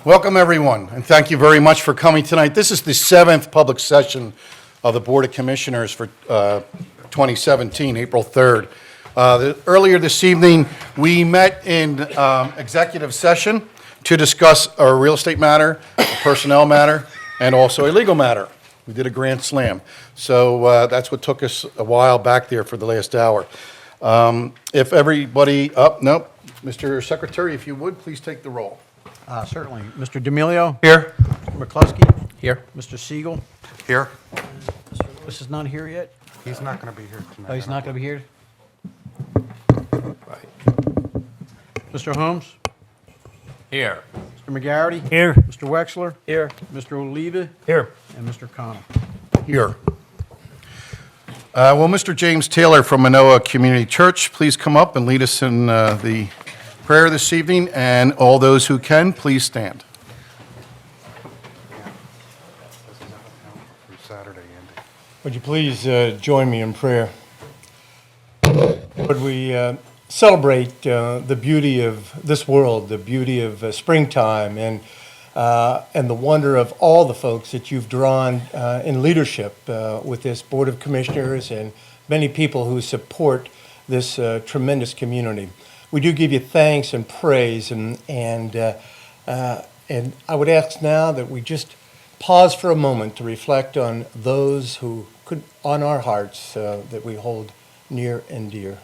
Welcome, everyone, and thank you very much for coming tonight. This is the 7th public session of the Board of Commissioners for 2017, April 3rd. Earlier this evening, we met in executive session to discuss a real estate matter, a personnel matter, and also a legal matter. We did a grand slam. So that's what took us a while back there for the last hour. If everybody, nope, Mr. Secretary, if you would, please take the roll. Certainly. Mr. D'Amelio? Here. Mr. McCluskey? Here. Mr. Siegel? Here. This is not here yet? He's not going to be here tonight. Oh, he's not going to be here? Mr. Holmes? Here. Mr. McGarity? Here. Mr. Wexler? Here. Mr. Oliva? Here. And Mr. Connell? Here. Will Mr. James Taylor from Manoa Community Church please come up and lead us in the prayer this evening, and all those who can, please stand. Saturday, Andy. Would you please join me in prayer? Would we celebrate the beauty of this world, the beauty of springtime, and the wonder of all the folks that you've drawn in leadership with this Board of Commissioners and many people who support this tremendous community. We do give you thanks and praise, and I would ask now that we just pause for a moment to reflect on those who could, on our hearts, that we hold near and dear.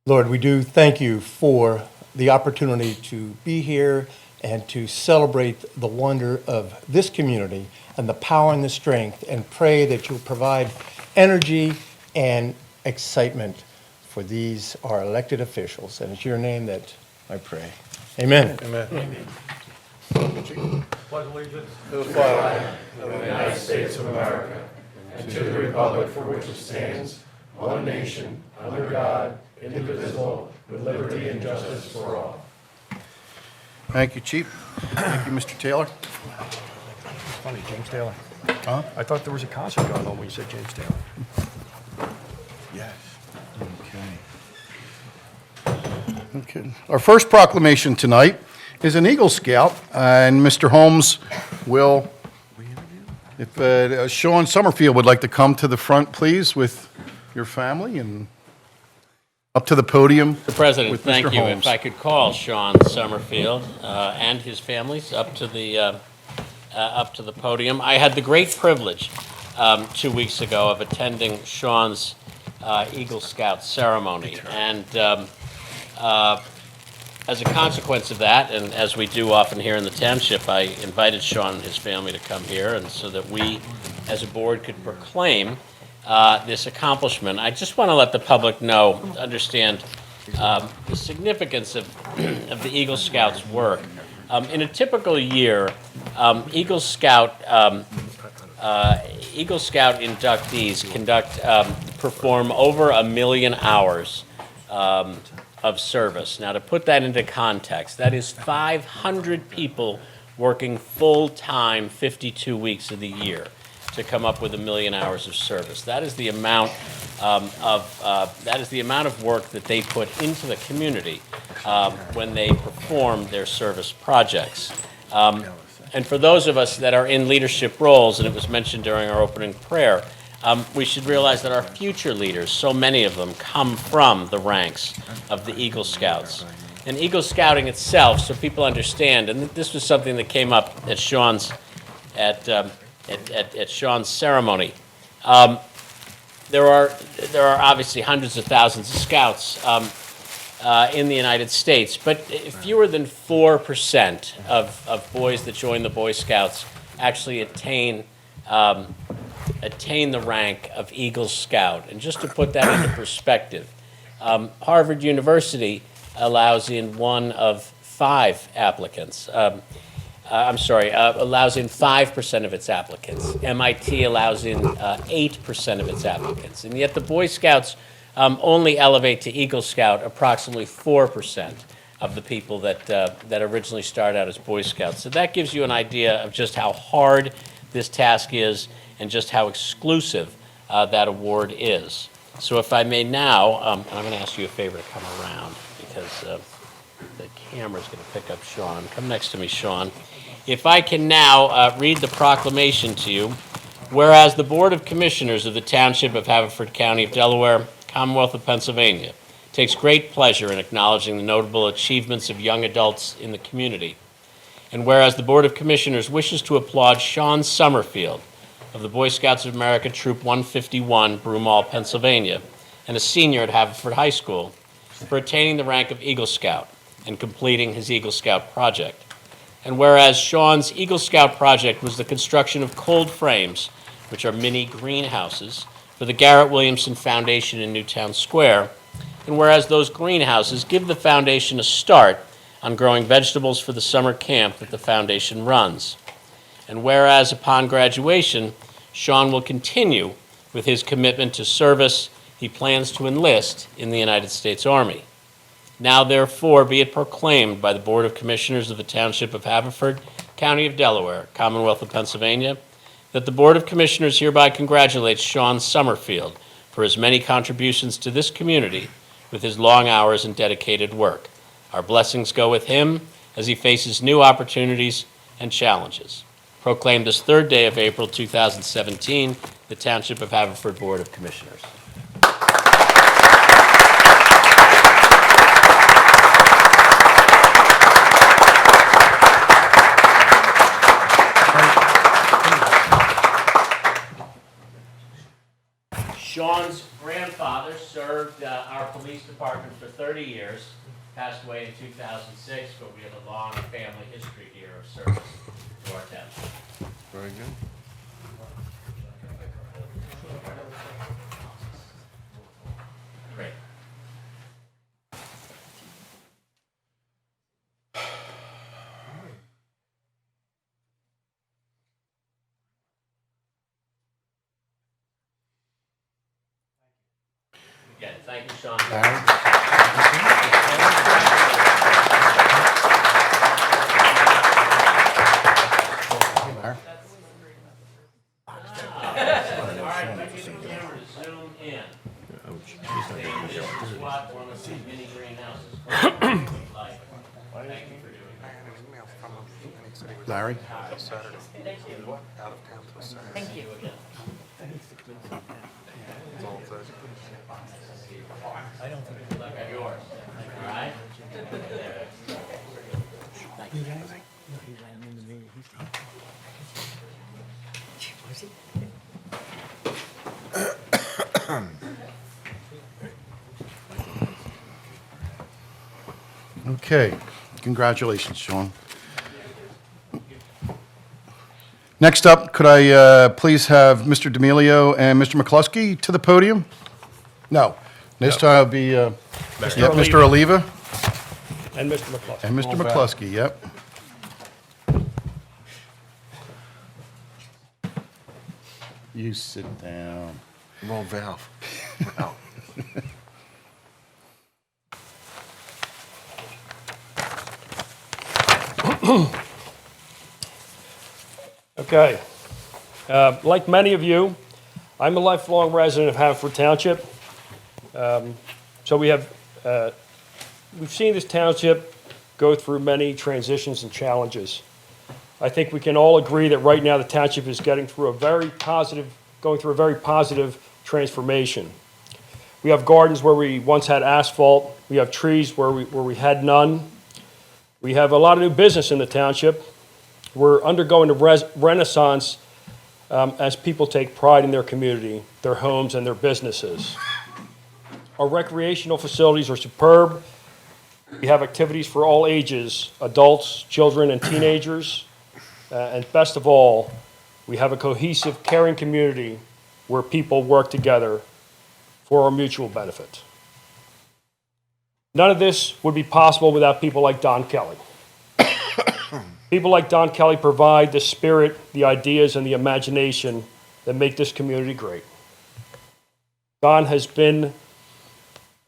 Lord, we do thank you for the opportunity to be here and to celebrate the wonder of this community and the power and the strength, and pray that you'll provide energy and excitement for these, our elected officials. And it's your name that I pray. Amen. Amen. Pledge allegiance to the flag of the United States of America and to the republic for which it stands, one nation, under God, indivisible, with liberty and justice for all. Thank you, Chief. Thank you, Mr. Taylor. It's funny, James Taylor. Huh? I thought there was a concert going on when you said James Taylor. Yes. Okay. Our first proclamation tonight is an Eagle Scout, and Mr. Holmes will, if Sean Summerfield would like to come to the front, please, with your family, and up to the podium. Mr. President, with thank Mr. you. Holmes. If I could call Sean Summerfield and his families up to the podium. I had the great privilege 2 weeks ago of attending Sean's Eagle Scout ceremony, and as a consequence of that, and as we do often here in the township, I invited Sean and his family to come here, and so that we, as a board, could proclaim this accomplishment. I just want to let the public know, understand the significance of the Eagle Scouts' work. In a typical year, Eagle Scout inductees perform over 1 million hours of service. Now, to put that into context, that is 500 people working full-time 52 weeks of the year to come up with 1 million hours of service. That is the amount of work that they put into the community when they perform their service projects. And for those of us that are in leadership roles, and it was mentioned during our opening prayer, we should realize that our future leaders, so many of them, come from the ranks of the Eagle Scouts. And Eagle Scouting itself, so people understand, and this was something that came up at Sean's ceremony. There are obviously hundreds of thousands of scouts in the United States, but fewer than 4% of boys that join the Boy Scouts actually attain the rank of Eagle Scout. And just to put that into perspective, Harvard University allows in one of 5 applicants. Allows in 5% of its applicants. MIT allows in 8% of its applicants. And yet the Boy Scouts only elevate to Eagle Scout approximately 4% of the people that originally start out as Boy Scouts. So that gives you an idea of just how hard this task is and just how exclusive that award is. So if I may now, and I'm going to ask you a favor to come around because the camera's going to pick up Sean. Come next to me, Sean. If I can now read the proclamation to you. Whereas the Board of Commissioners of the Township of Haverford County of Delaware, Commonwealth of Pennsylvania, takes great pleasure in acknowledging the notable achievements of young adults in the community. And whereas the Board of Commissioners wishes to applaud Sean Summerfield of the Boy Scouts of America Troop 151, Broomall, Pennsylvania, and a senior at Haverford High School, for attaining the rank of Eagle Scout and completing his Eagle Scout project. And whereas Sean's Eagle Scout project was the construction of cold frames, which are mini greenhouses, for the Garrett Williamson Foundation in Newtown Square, and whereas those greenhouses give the foundation a start on growing vegetables for the summer camp that the foundation runs. And whereas upon graduation, Sean will continue with his commitment to service, he plans to enlist in the United States Army. Now, therefore, be it proclaimed by the Board of Commissioners of the Township of Haverford, County of Delaware, Commonwealth of Pennsylvania, that the Board of Commissioners hereby congratulates Sean Summerfield for his many contributions to this community with his long hours and dedicated work. Our blessings go with him as he faces new opportunities and challenges. Proclaimed this third day of April 2017, the Township of Haverford Board of Commissioners. Sean's grandfather served our police department for 30 years, passed away in 2006, but we have a long family history here of service to our township. Very good. Great. Again, thank you, Sean. All right, if I get the camera to zoom in. Stay spot, one of the mini greenhouses. Like, thank you for doing that. I had an email from him, and he said he was Larry? out Saturday. Out of town till Saturday. Thank you. It's all Thursday. Look at yours. All right? Okay, congratulations, Sean. Next up, could I please have Mr. D'Amelio and Mr. McCluskey to the podium? No, this time it'll be Mr. Oliva And Mr. McCluskey. and Mr. McCluskey, yep. You sit down. Roll valve. Out. Okay. Like many of you, I'm a lifelong resident of Haverford Township. So we've seen this township go through many transitions and challenges. I think we can all agree that right now the township is going through a very positive transformation. We have gardens where we once had asphalt. We have trees where we had none. We have a lot of new business in the township. We're undergoing a renaissance as people take pride in their community, their homes, and their businesses. Our recreational facilities are superb. We have activities for all ages, adults, children, and teenagers. And best of all, we have a cohesive, caring community where people work together for our mutual benefit. None of this would be possible without people like Don Kelly. People like Don Kelly provide the spirit, the ideas, and the imagination that make this community great. Don has been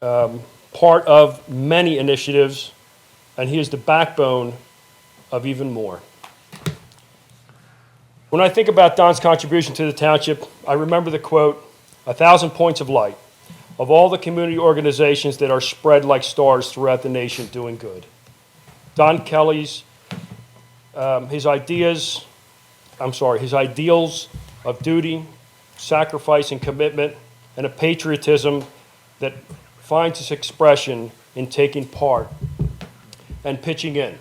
part of many initiatives, and he is the backbone of even more. When I think about Don's contribution to the township, I remember the quote, "1,000 points of light of all the community organizations that are spread like stars throughout the nation doing good." Don Kelly's, his ideals of duty, sacrifice, and commitment, and a patriotism that finds its expression in taking part and pitching in.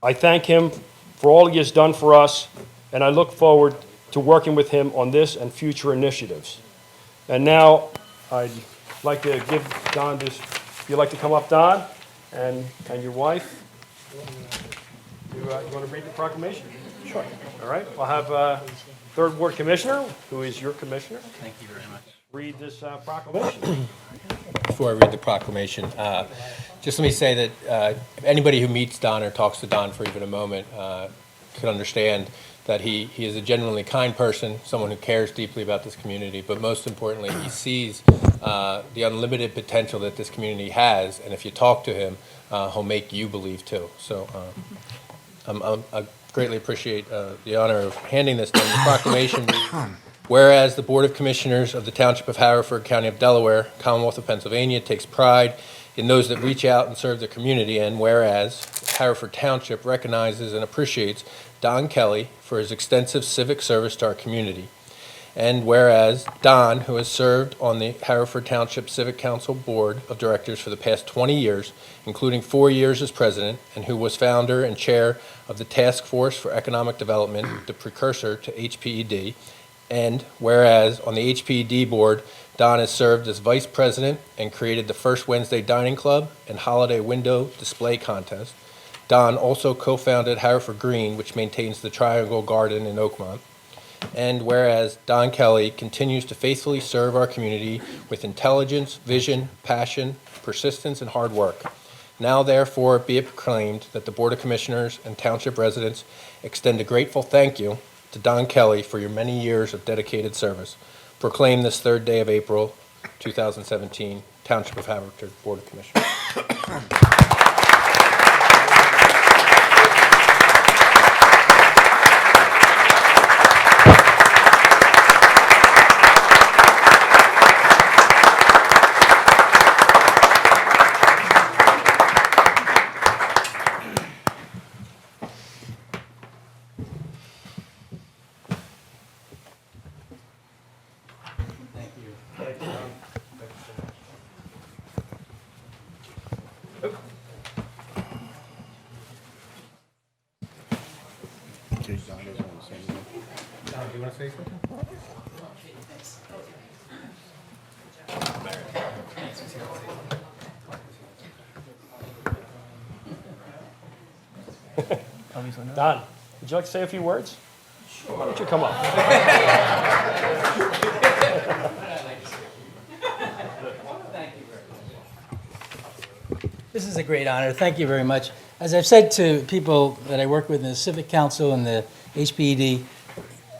I thank him for all he has done for us, and I look forward to working with him on this and future initiatives. And now, I'd like to give Don this, if you'd like to come up, Don, and your wife. You want to read the proclamation? Sure. All right, I'll have Third Ward Commissioner, who is your commissioner. Thank you very much. Read this proclamation. Before I read the proclamation, just let me say that anybody who meets Don or talks to Don for even a moment can understand that he is a genuinely kind person, someone who cares deeply about this community, but most importantly, he sees the unlimited potential that this community has, and if you talk to him, he'll make you believe too. So I greatly appreciate the honor of handing this down. The proclamation reads, "Whereas the Board of Commissioners of the Township of Haverford, County of Delaware, Commonwealth of Pennsylvania takes pride in those that reach out and serve the community, and whereas Haverford Township recognizes and appreciates Don Kelly for his extensive civic service to our community, and whereas Don, who has served on the Haverford Township Civic Council Board of Directors for the past 20 years, including 4 years as president, and who was founder and chair of the Task Force for Economic Development, the precursor to HPED, and whereas on the HPED board, Don has served as vice president and created the First Wednesday Dining Club and Holiday Window Display Contest. Don also co-founded Haverford Green, which maintains the Triangle Garden in Oakmont. And whereas Don Kelly continues to faithfully serve our community with intelligence, vision, passion, persistence, and hard work. Now, therefore, be it proclaimed that the Board of Commissioners and Township residents extend a grateful thank you to Don Kelly for your many years of dedicated service. Proclaim this 3rd day of April, 2017, Township of Haverford Board of Commissioners." Don, would you like to say a few words? Sure. Why don't you come up? This is a great honor. Thank you very much. As I've said to people that I work with in the Civic Council and the HPED,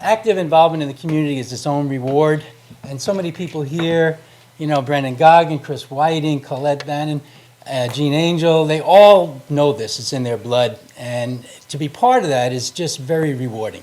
active involvement in the community is its own reward. And so many people here, you know, Brendan Goggin, Chris Whiting, Colette Bannon, Gene Angel, they all know this. It's in their blood. And to be part of that is just very rewarding.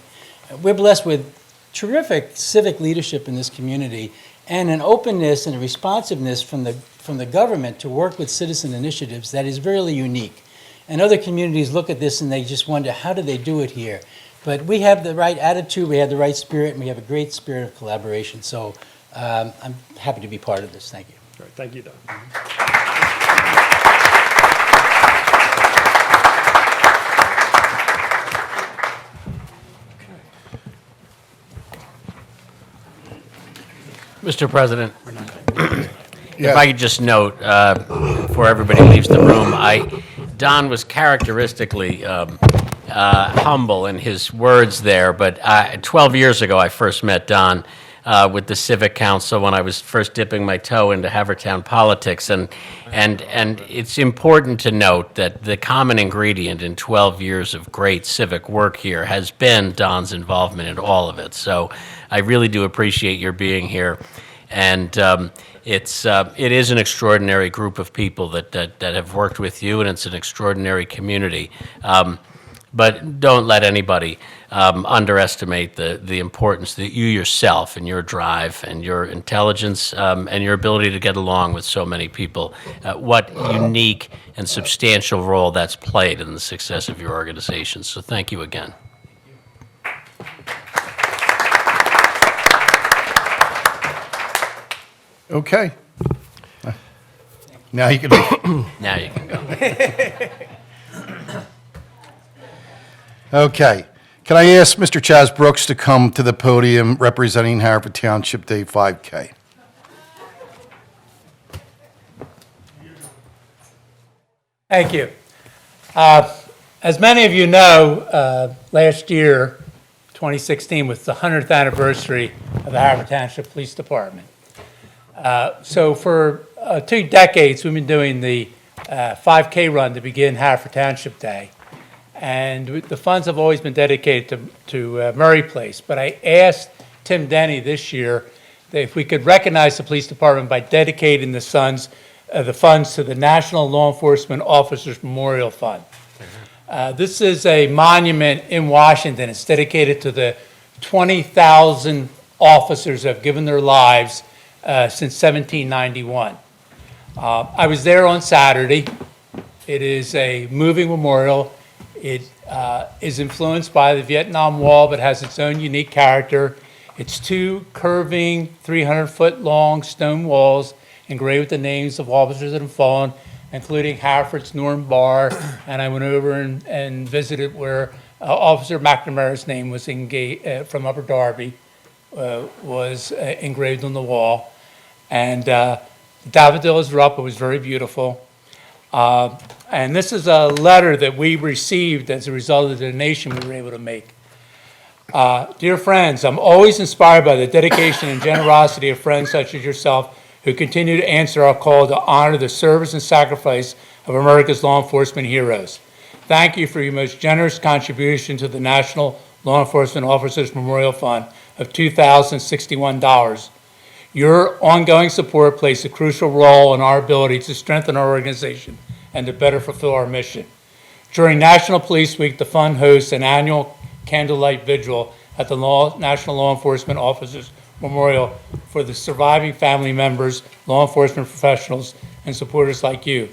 We're blessed with terrific civic leadership in this community and an openness and a responsiveness from the government to work with citizen initiatives that is really unique. And other communities look at this and they just wonder, how do they do it here? But we have the right attitude, we have the right spirit, and we have a great spirit of collaboration. So I'm happy to be part of this. Thank you. All right, thank you, Don. Mr. President, if I could just note, before everybody leaves the room, Don was characteristically humble in his words there, but 12 years ago I first met Don with the Civic Council when I was first dipping my toe into Havertown politics, and it's important to note that the common ingredient in 12 years of great civic work here has been Don's involvement in all of it. So I really do appreciate your being here, and it is an extraordinary group of people that have worked with you, and it's an extraordinary community. but don't let anybody underestimate the importance that you yourself and your drive and your intelligence and your ability to get along with so many people, what unique and substantial role that's played in the success of your organization. So thank you again. Okay. Now you can. Now you can go. Okay. Can I ask Mr. Chaz Brooks to come to the podium representing Haverford Township Day 5K? Thank you. As many of you know, last year, 2016, was the 100th anniversary of the Haverford Township Police Department. So for 2 decades, we've been doing the 5K run to begin Haverford Township Day. And the funds have always been dedicated to Murray Place. But I asked Tim Denny this year that if we could recognize the police department by dedicating the funds to the National Law Enforcement Officers Memorial Fund. This is a monument in Washington. It's dedicated to the 20,000 officers who have given their lives since 1791. I was there on Saturday. It is a moving memorial. It is influenced by the Vietnam Wall, but has its own unique character. It's 2 curving, 300-foot-long stone walls engraved with the names of officers that have fallen, including Haverford's Norm Barr, and I went over and visited where Officer McNamara's name was from Upper Darby, was engraved on the wall. And the daffodils were up. It was very beautiful. And this is a letter that we received as a result of the donation we were able to make. Dear friends, I'm always inspired by the dedication and generosity of friends such as yourself who continue to answer our call to honor the service and sacrifice of America's law enforcement heroes. Thank you for your most generous contribution to the National Law Enforcement Officers Memorial Fund of $2,061. Your ongoing support plays a crucial role in our ability to strengthen our organization and to better fulfill our mission. During National Police Week, the fund hosts an annual candlelight vigil at the National Law Enforcement Officers Memorial for the surviving family members, law enforcement professionals, and supporters like you.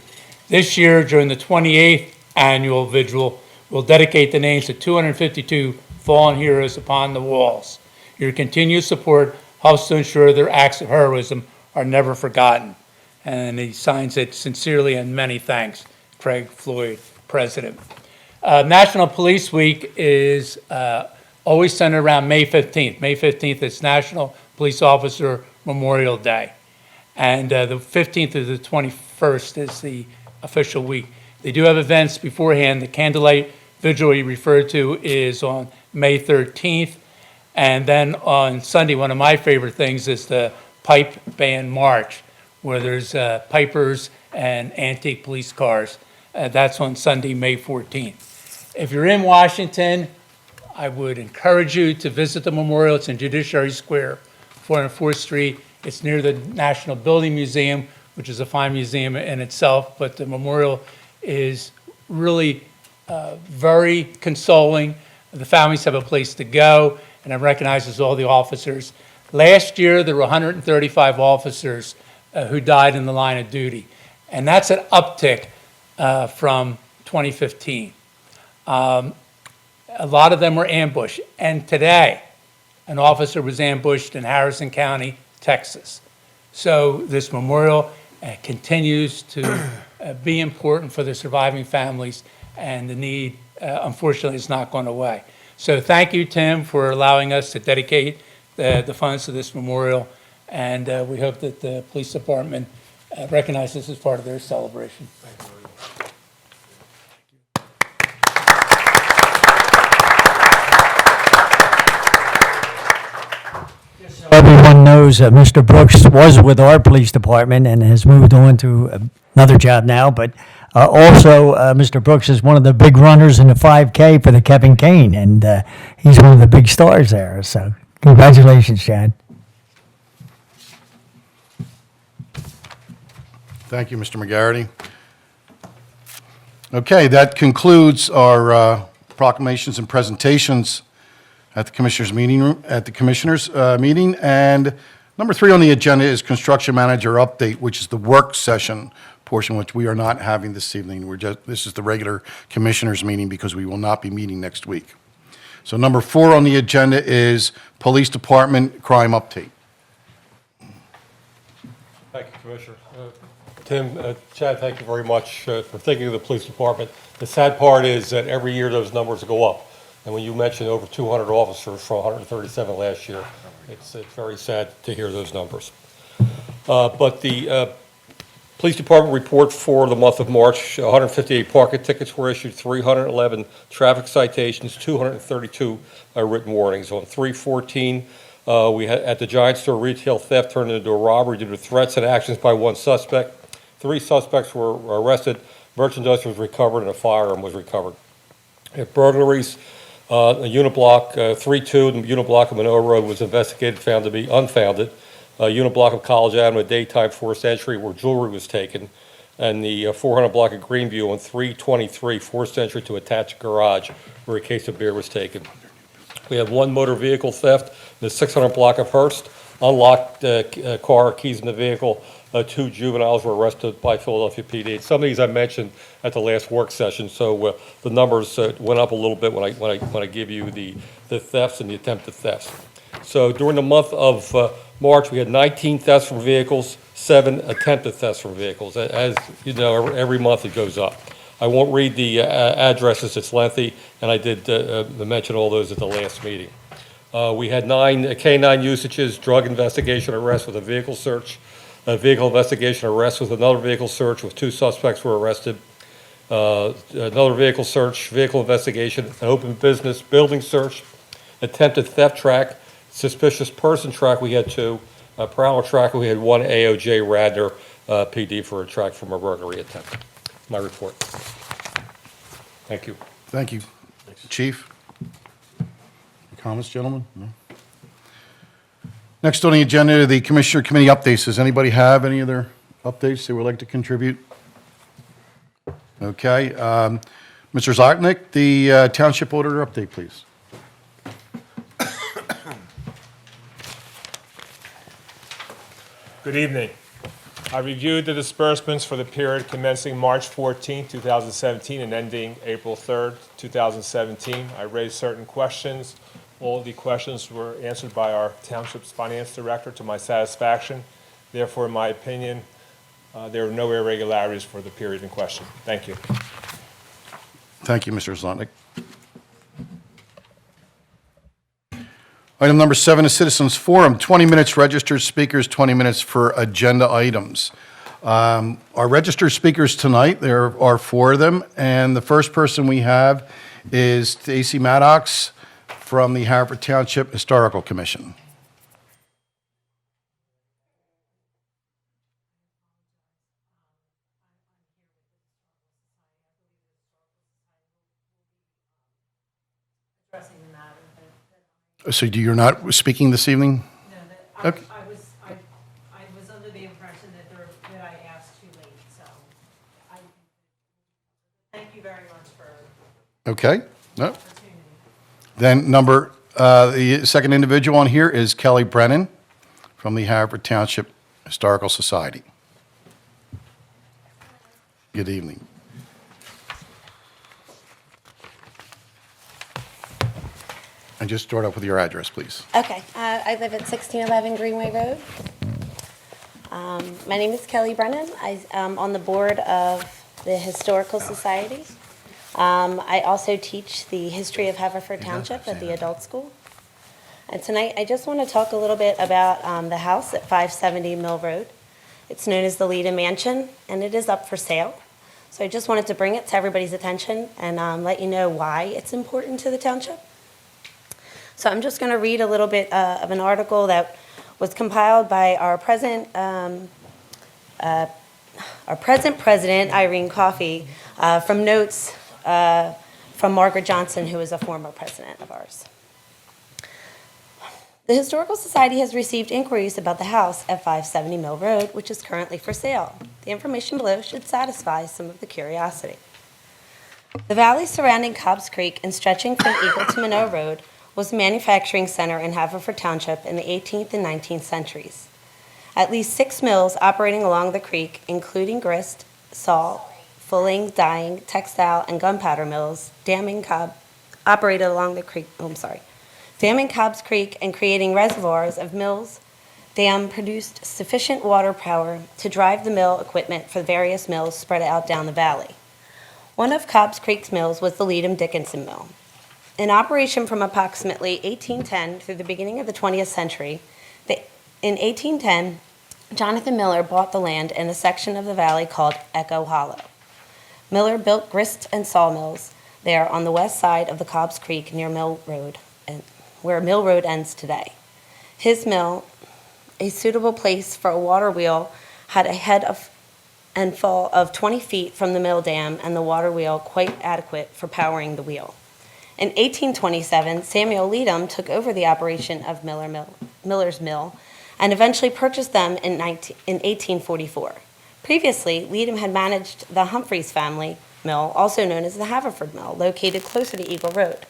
This year, during the 28th annual vigil, we'll dedicate the names of 252 fallen heroes upon the walls. Your continued support helps to ensure their acts of heroism are never forgotten. And he signs it sincerely and many thanks, Craig Floyd, President. National Police Week is always centered around May 15th. May 15th is National Police Officer Memorial Day. And the 15th to the 21st is the official week. They do have events beforehand. The candlelight vigil you referred to is on May 13th. And then on Sunday, one of my favorite things is the Pipe Band March, where there's pipers and antique police cars. That's on Sunday, May 14th. If you're in Washington, I would encourage you to visit the memorial. It's in Judiciary Square, 404th Street. It's near the National Building Museum, which is a fine museum in itself, but the memorial is really very consoling. The families have a place to go, and it recognizes all the officers. Last year, there were 135 officers who died in the line of duty, and that's an uptick from 2015. A lot of them were ambushed, and today, an officer was ambushed in Harrison County, Texas. So this memorial continues to be important for the surviving families, and the need, unfortunately, has not gone away. So thank you, Tim, for allowing us to dedicate the funds to this memorial, and we hope that the police department recognizes this as part of their celebration. Everyone knows that Mr. Brooks was with our police department and has moved on to another job now, but also Mr. Brooks is one of the big runners in the 5K for the Kevin Kane, and he's one of the big stars there. So congratulations, Chad. Thank you, Mr. McGarity. Okay, that concludes our proclamations and presentations at the commissioners' meeting. And number 3 on the agenda is construction manager update, which is the work session portion, which we are not having this evening. This is the regular commissioners' meeting because we will not be meeting next week. So number 4 on the agenda is police department crime update. Thank you, Commissioner. Tim, Chad, thank you very much for thinking of the police department. The sad part is that every year those numbers go up. And when you mentioned over 200 officers from 137 last year, it's very sad to hear those numbers. But the police department report for the month of March, 158 parking tickets were issued, 311 traffic citations, 232 written warnings. On 3/14, we had at the Giant Store retail theft turned into a robbery due to threats and actions by one suspect. 3 suspects were arrested, merchandise was recovered, and a firearm was recovered. At burglaries, a unit block 3-2, the unit block of Monroe Road was investigated, found to be unfounded. A unit block of College Avenue, a daytime forced entry where jewelry was taken. And the 400 block of Greenview on 323, forced entry to attached garage where a case of beer was taken. We have 1 motor vehicle theft in the 600 block of Hearst, unlocked car, keys in the vehicle. 2 juveniles were arrested by Philadelphia PD. Some of these I mentioned at the last work session, so the numbers went up a little bit when I give you the thefts and the attempted thefts. So during the month of March, we had 19 thefts from vehicles, 7 attempted thefts from vehicles. As you know, every month it goes up. I won't read the addresses, it's lengthy, and I did mention all those at the last meeting. We had 9 K-9 usages, drug investigation arrest with a vehicle search, a vehicle investigation arrest with another vehicle search with 2 suspects were arrested, another vehicle search, vehicle investigation, an open business building search, attempted theft track, suspicious person track we had 2, prowler track we had 1 AOJ Radnor PD for a track from a burglary attempt. My report. Thank you. Thank you. Chief? Comments, gentlemen? No? Next on the agenda, the Commissioner Committee updates. Does anybody have any other updates they would like to contribute? Okay. Mr. Zotnik, the Township Auditor update, please. Good evening. I reviewed the disbursements for the period commencing March 14, 2017 and ending April 3, 2017. I raised certain questions. All the questions were answered by our Township's Finance Director to my satisfaction. Therefore, in my opinion, there were no irregularities for the period in question. Thank you. Thank you, Mr. Zotnik. Item number 7 is Citizens Forum, 20 minutes registered speakers, 20 minutes for agenda items. Our registered speakers tonight, there are 4 of them, and the first person we have is Stacy Maddox from the Haverford Township Historical Commission. So you're not speaking this evening? No, Okay. I was under the impression that I asked too late, so thank you very much for Okay. the No. opportunity. Then the second individual on here is Kelly Brennan from the Haverford Township Historical Society. Good evening. And just start off with your address, please. Okay, I live at 1611 Greenway Road. My name is Kelly Brennan. I'm on the board of the Historical Society. I also teach the history of Haverford Township at the adult school. And tonight, I just want to talk a little bit about the house at 570 Mill Road. It's known as the Leda Mansion, and it is up for sale. So I just wanted to bring it to everybody's attention and let you know why it's important to the township. So I'm just going to read a little bit of an article that was compiled by our present president, Irene Coffey, from notes from Margaret Johnson, who is a former president of ours. The Historical Society has received inquiries about the house at 570 Mill Road, which is currently for sale. The information below should satisfy some of the curiosity. The valley surrounding Cobbs Creek and stretching from Eagle to Minot Road was a manufacturing center in Haverford Township in the 18th and 19th centuries. At least 6 mills operating along the creek, including grist, salt, fulling, dyeing, textile, and gunpowder mills, operated along the creek. Damming Cobbs Creek and creating reservoirs of mills dam produced sufficient water power to drive the mill equipment for various mills spread out down the valley. One of Cobbs Creek's mills was the Leadham Dickinson Mill. In operation from approximately 1810 through the beginning of the 20th century, in 1810, Jonathan Miller bought the land in a section of the valley called Echo Hollow. Miller built grist and sawmills there on the west side of the Cobbs Creek near Mill Road, where Mill Road ends today. His mill, a suitable place for a water wheel, had a head and fall of 20 feet from the mill dam, and the water wheel quite adequate for powering the wheel. In 1827, Samuel Leadham took over the operation of Miller's Mill and eventually purchased them in 1844. Previously, Leadham had managed the Humphreys family mill, also known as the Haverford Mill, located closer to Eagle Road.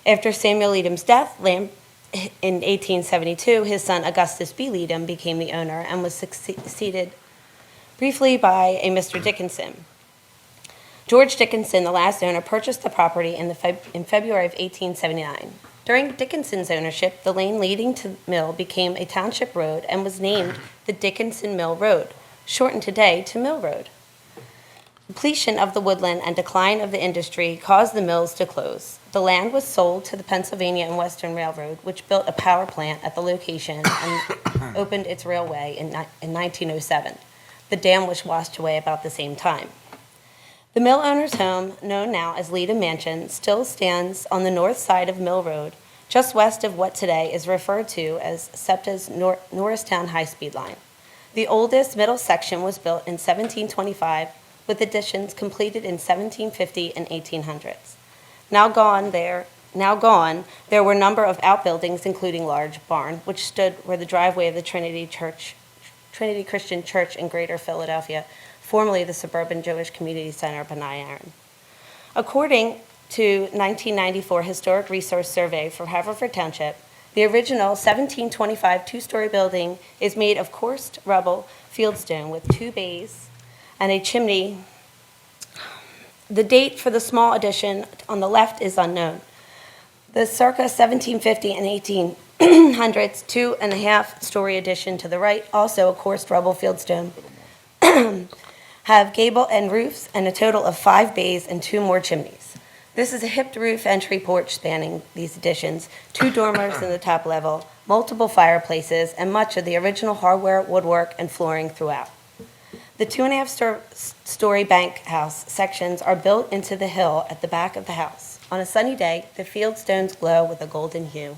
After Samuel Leadham's death in 1872, his son Augustus B. Leadham became the owner and was succeeded briefly by a Mr. Dickinson. George Dickinson, the last owner, purchased the property in February of 1879. During Dickinson's ownership, the lane leading to the mill became a township road and was named the Dickinson Mill Road, shortened today to Mill Road. Depletion of the woodland and decline of the industry caused the mills to close. The land was sold to the Pennsylvania and Western Railroad, which built a power plant at the location and opened its railway in 1907. The dam was washed away about the same time. The mill owner's home, known now as Leadham Mansion, still stands on the north side of Mill Road, just west of what today is referred to as SEPTA's Norristown High-Speed Line. The oldest middle section was built in 1725, with additions completed in 1750 and 1800s. Now gone, there were a number of outbuildings, including large barn, which stood where the driveway of the Trinity Christian Church in Greater Philadelphia, formerly the Suburban Jewish Community Center, B'nai Aaron. According to 1994 Historic Resource Survey for Haverford Township, the original 1725 two-story building is made of coursed rubble fieldstone with 2 bays and a chimney. The date for the small addition on the left is unknown. The circa 1750 and 1800s 2.5-story addition to the right, also a coursed rubble fieldstone, have gable end roofs and a total of 5 bays and 2 more chimneys. This is a hipped roof entry porch spanning these additions, 2 dormers in the top level, multiple fireplaces, and much of the original hardware, woodwork, and flooring throughout. The 2.5-story bank house sections are built into the hill at the back of the house. On a sunny day, the fieldstones glow with a golden hue.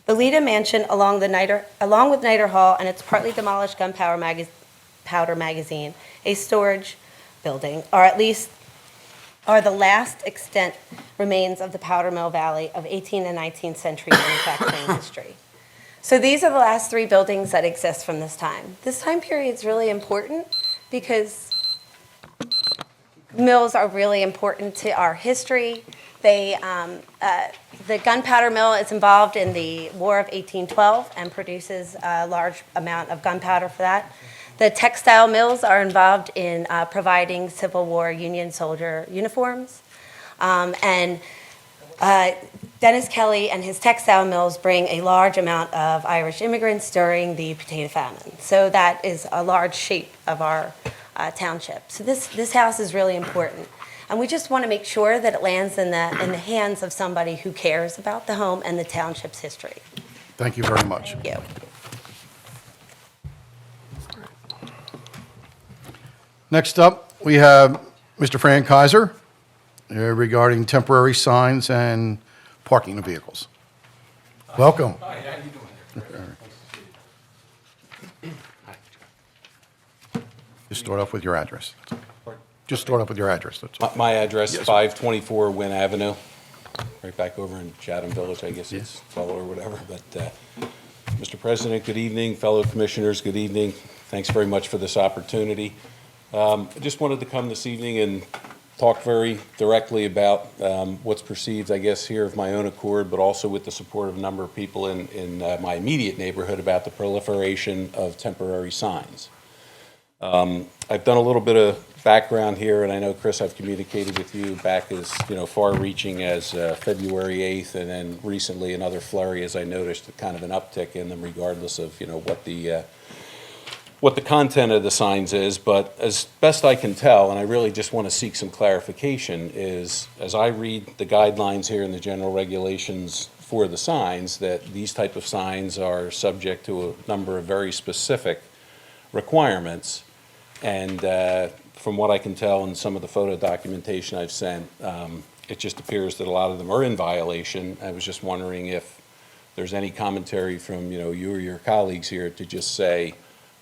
The Leadham Mansion, along with Niter Hall and its partly demolished gunpowder magazine, a storage building, are the last extant remains of the Powder Mill Valley of 18th and 19th century manufacturing history. So these are the last 3 buildings that exist from this time. This time period is really important because mills are really important to our history. The gunpowder mill is involved in the War of 1812 and produces a large amount of gunpowder for that. The textile mills are involved in providing Civil War Union soldier uniforms. Dennis Kelly and his textile mills bring a large amount of Irish immigrants during the potato famine. So that is a large shape of our township. So this house is really important. And we just want to make sure that it lands in the hands of somebody who cares about the home and the township's history. Thank you very much. Thank you. Next up, we have Mr. Fran Kaiser regarding temporary signs and parking of vehicles. Welcome. Hi, how you doing? Just start off with your address. Just start off with your address. That's all. My address, Yes, sir. 524 Wynn Avenue, right back over in Chatham Village, I guess it's called or whatever. But, Mr. President, good evening. Fellow commissioners, good evening. Thanks very much for this opportunity. I just wanted to come this evening and talked very directly about what's perceived, I guess, here of my own accord, but also with the support of a number of people in my immediate neighborhood about the proliferation of temporary signs. I've done a little bit of background here, and I know, Chris, I've communicated with you back as, far-reaching as February 8th, and then recently another flurry, as I noticed, kind of an uptick in them regardless of, what the content of the signs is. But as best I can tell, and I really just want to seek some clarification, is as I read the guidelines here and the general regulations for the signs, that these type of signs are subject to a number of very specific requirements. And from what I can tell in some of the photo documentation I've sent, it just appears that a lot of them are in violation. I was just wondering if there's any commentary from, you or your colleagues here to just say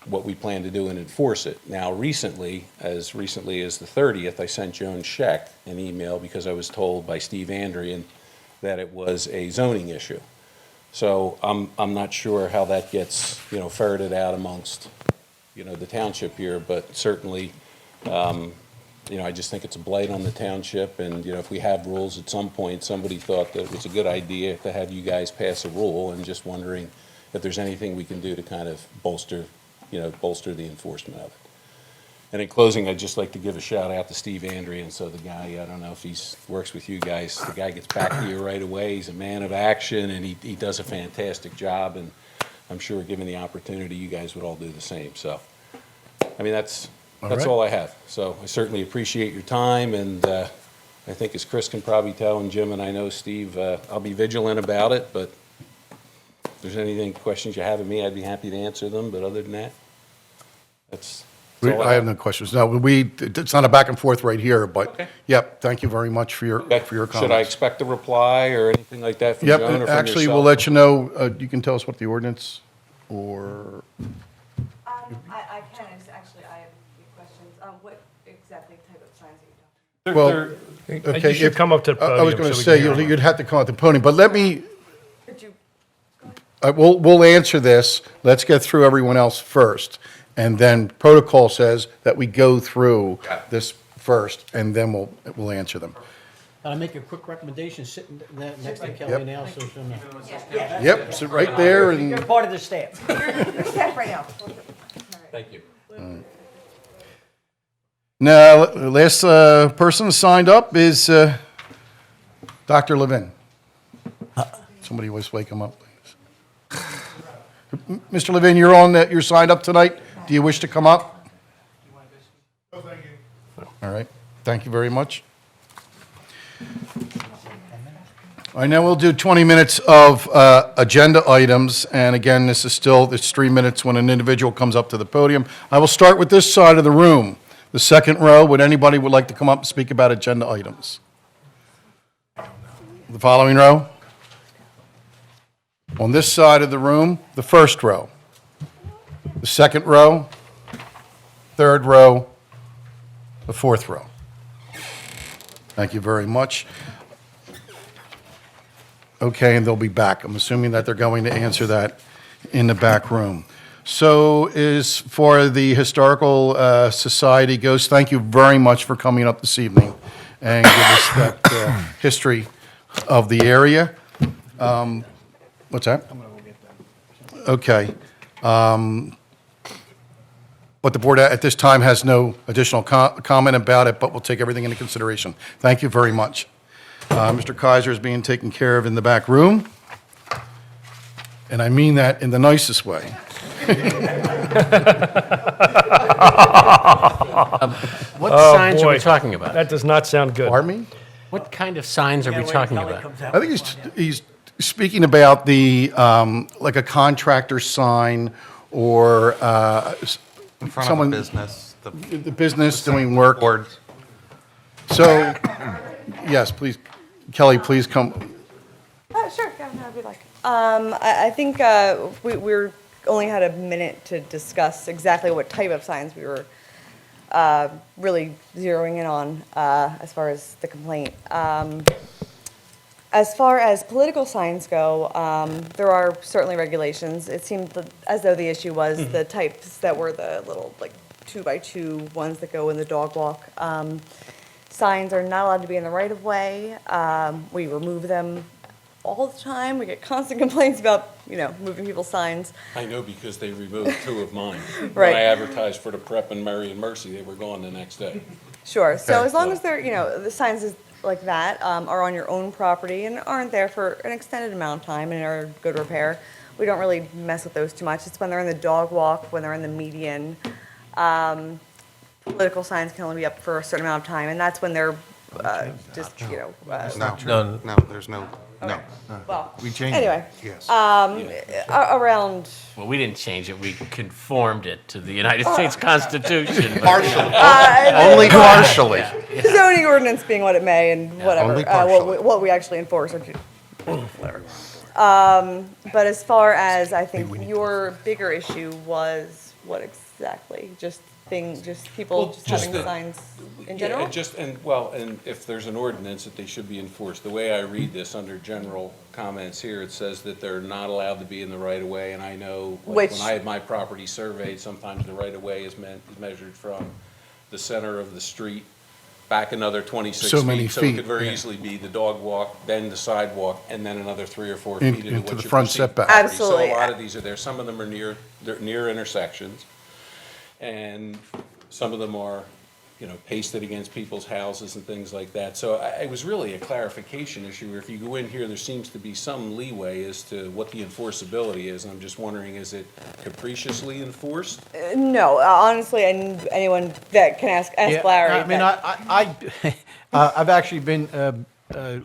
what we plan to do and enforce it. Now, recently as the 30th, I sent Joan Scheck an email because I was told by Steve Andrian that it was a zoning issue. So I'm not sure how that gets, ferreted out amongst, the township here, but certainly, I just think it's a blight on the township, and, if we have rules, at some point, somebody thought that it was a good idea to have you guys pass a rule, and just wondering if there's anything we can do to kind of bolster the enforcement of it. And in closing, I'd just like to give a shout out to Steve Andrian. So the guy, I don't know if he works with you guys, the guy gets back to you right away. He's a man of action, and he does a fantastic job, and I'm sure given the opportunity, you guys would all do the same. So, that's right. all I have. So I certainly appreciate your time, and I think as Chris can probably tell, and Jim and I know Steve, I'll be vigilant about it, but if there's questions you have of me, I'd be happy to answer them. But other than that, that's all I have no questions. No, it's not a back and forth right here, but, Okay. Yep, thank you very much for your comments. Should I expect a reply or anything like that from Yep, Joan or from actually, we'll yourself? let you know, you can tell us what the ordinance, or, I can, I have a few questions. What exactly type of signs are you talking well, okay. You should come up to the I was podium going to so we say, can hear you. you'd have to come at the podium, but let me, about? Could you? we'll answer this. Let's get through everyone else first. And then protocol says that we go through this first, and then we'll answer them. Can I make a quick recommendation, sitting next to Kelly now, so she'll know? Yep, sit right there, and You're part of the staff. You're staff right now. Thank you. now, the last person signed up is Dr. Levin. Somebody always wake him up, please. Mr. Levin, you're signed up tonight. Do you wish to come up? Oh, thank you. All right, thank you very much. All right, now we'll do 20 minutes of agenda items, and again, it's 3 minutes when an individual comes up to the podium. I will start with this side of the room, the second row. Would anybody would like to come up and speak about agenda items? The following row? On this side of the room, the first row. The second row, third row, the fourth row. Thank you very much. Okay, and they'll be back. I'm assuming that they're going to answer that in the back room. So as for the Historical Society goes, thank you very much for coming up this evening and give us that history of the area. What's that? I'm going to go get that. Okay. But the board at this time has no additional comment about it, but we'll take everything into consideration. Thank you very much. Mr. Kaiser is being taken care of in the back room, and I mean that in the nicest way. What Oh, signs are boy. we talking about? That does not sound good. Pardon me? What kind of signs are we talking about? I think he's speaking about the, like a contractor sign or In front someone, of a business, the business doing work. boards. So, yes, please, Kelly, please come. Sure, yeah, no, if you'd like. I think we're only had a minute to discuss exactly what type of signs we were really zeroing in on as far as the complaint. As far as political signs go, there are certainly regulations. It seemed as though the issue was the types that were the little, like, 2x2 ones that go in the dog walk. signs are not allowed to be in the right-of-way. We remove them all the time. We get constant complaints about, moving people's signs. I know because they removed 2 of mine. When Right. I advertised for the prep in Mary and Mercy, they were gone the next day. Sure, so Okay. as long as they're, the signs like that are on your own property and aren't there for an extended amount of time and are good repair, we don't really mess with those too much. It's when they're in the dog walk, when they're in the median. Political signs can only be up for a certain amount of time, and that's when they're just, No, there's no, no. well, We changed it. anyway. Yes. Around, Well, we didn't change it, we conformed it to the United States Constitution. but- Partially. Uh, Only partially. zoning ordinance being what it may and whatever, Only partially. what we actually enforce or do, whatever. But as far as, I think your bigger issue was what exactly? Just people Well, just just having the- signs in Yeah, general? and if there's an ordinance that they should be enforced, the way I read this under general comments here, it says that they're not allowed to be in the right of way, and I know, like, Which- when I had my property surveyed, sometimes the right of way is measured from the center of the street back another 26 So many feet. So it feet, could very yeah. easily be the dog walk, then the sidewalk, and then another 3 or 4 In- feet into into what the you front perceive setback. property. Absolutely. So a lot of these are there. Some of them are they're near intersections. And some of them are, pasted against people's houses and things like that. So it was really a clarification issue, where if you go in here, there seems to be some leeway as to what the enforceability is. And I'm just wondering, is it capriciously enforced? No, honestly, and anyone that can ask Yeah, Larry. I mean, I've actually been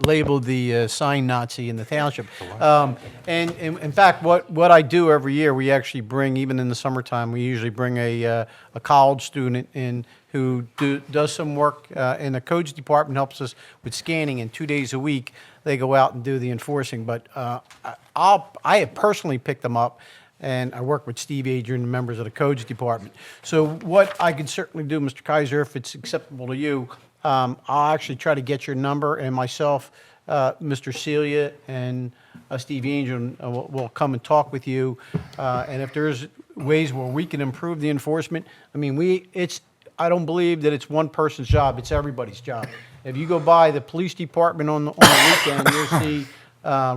labeled the sign Nazi in the township. And in fact, what I do every year, we actually bring, even in the summertime, we usually bring a college student in who does some work in the codes department, helps us with scanning, and 2 days a week, they go out and do the enforcing. But I have personally picked them up, and I work with Steve Adrian and members of the codes department. So what I can certainly do, Mr. Kaiser, if it's acceptable to you, I'll actually try to get your number, and myself, Mr. Celia, and Steve Angel will come and talk with you. And if there's ways where we can improve the enforcement, I mean, I don't believe that it's one person's job, it's everybody's job. If you go by the police department on the weekend, you'll see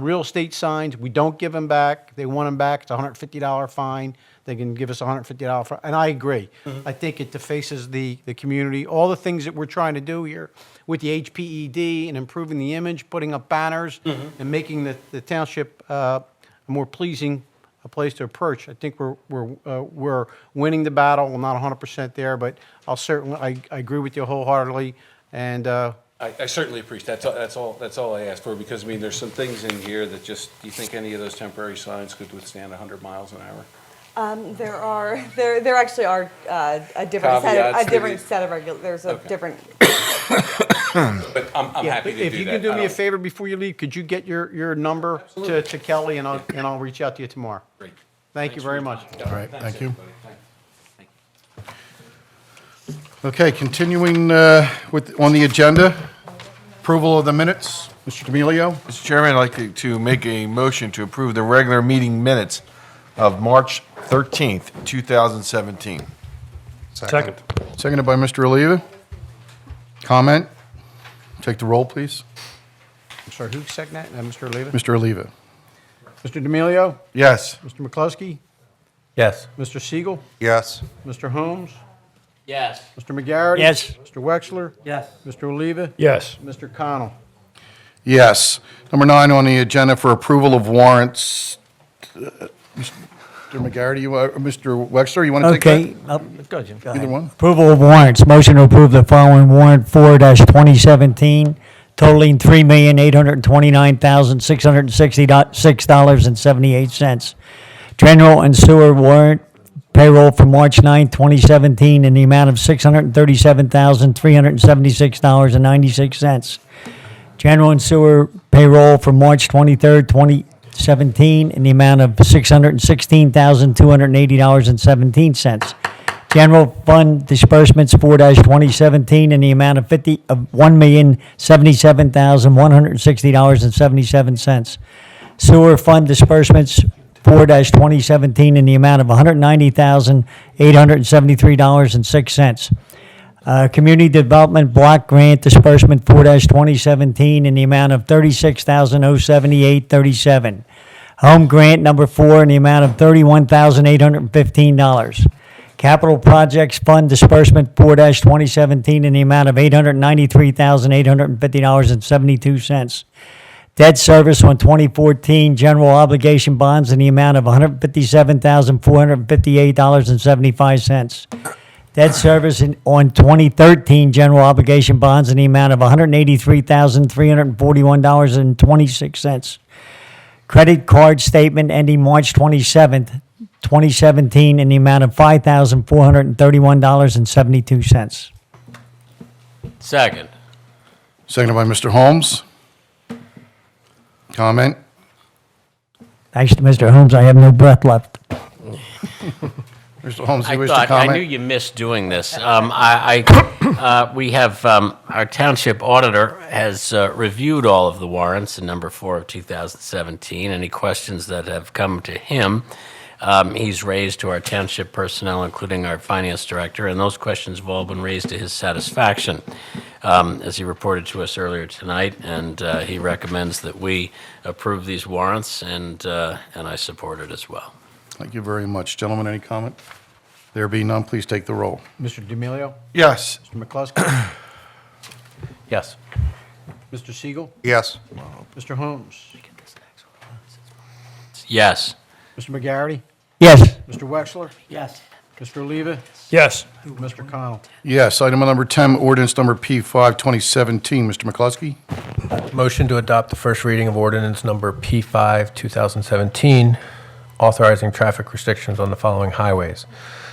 real estate signs. We don't give them back. They want them back. It's a $150 fine. They can give us a $150 fine. And I agree. I think it defaces the community. All the things that we're trying to do here with the HPED and improving the image, putting up banners, and making the township a more pleasing a place to approach. I think we're winning the battle. We're not 100% there, but I agree with you wholeheartedly. And I certainly appreciate that. That's all I asked for, because, I mean, there's some things in here that just, do you think any of those temporary signs could withstand 100 miles an hour? There actually are a different Caveats to set of there's a Okay. different. But I'm happy to do that. if you can do I me a don't- favor before you leave, could you get your number to Kelly, and I'll reach out to you tomorrow. Great. Thank you very much. All right, Thanks, thank you. everybody. Thank you. Okay, continuing on the agenda, approval of the minutes. Mr. D'Amelio? Mr. Chairman, I'd like to make a motion to approve the regular meeting minutes of March 13th, 2017. Second. Seconded by Mr. Oliva. Comment? Take the roll, please. I'm sorry, who seconded that? Mr. Oliva? Mr. Oliva? Mr. D'Amelio? Yes. Mr. McCluskey? Yes. Mr. Siegel? Yes. Mr. Holmes? Yes. Mr. McGarity? Yes. Mr. Wexler? Yes. Mr. Oliva? Yes. Mr. Connell? Yes. Number 9 on the agenda for approval of warrants. Mr. McGarity, Mr. Wexler, you want to take that? Okay. Go ahead. Either one? Approval of warrants. Motion to approve the following warrant, 4-2017, totaling $3,829,666.78. General and sewer warrant payroll for March 9, 2017, in the amount of $637,376.96. General and sewer payroll for March 23, 2017, in the amount of $616,280.17. General fund disbursements 4-2017 in the amount of $1,077,160.77. Sewer fund disbursements 4-2017 in the amount of $190,873.06. Community Development Block Grant Disbursement 4-2017 in the amount of $36,078.37. Home Grant number 4 in the amount of $31,815. Capital Projects Fund Disbursement 4-2017 in the amount of $893,850.72. Debt service on 2014 general obligation bonds in the amount of $157,458.75. Debt service on 2013 general obligation bonds in the amount of $183,341.26. Credit card statement ending March 27th, 2017 in the amount of $5,431.72. Second. Seconded by Mr. Holmes. Comment? Thanks to Mr. Holmes, I have no breath left. Mr. Holmes, I you wish to thought, I knew comment? you missed doing this. We have, our township auditor has reviewed all of the warrants in number 4 of 2017. Any questions that have come to him, he's raised to our township personnel, including our finance director, and those questions have all been raised to his satisfaction, as he reported to us earlier tonight, and he recommends that we approve these warrants, and I support it as well. Thank you very much. Gentlemen, any comment? There being none, please take the roll. Mr. D'Amelio? Yes. Mr. McCluskey? Yes. Mr. Siegel? Yes. Mr. Holmes? Yes. Mr. McGarity? Yes. Mr. Wexler? Yes. Mr. Oliva? Yes. Mr. Connell? Yes. Item number 10, ordinance number P5, 2017. Mr. McCluskey? Motion to adopt the first reading of ordinance number P5, 2017, authorizing traffic restrictions on the following highways.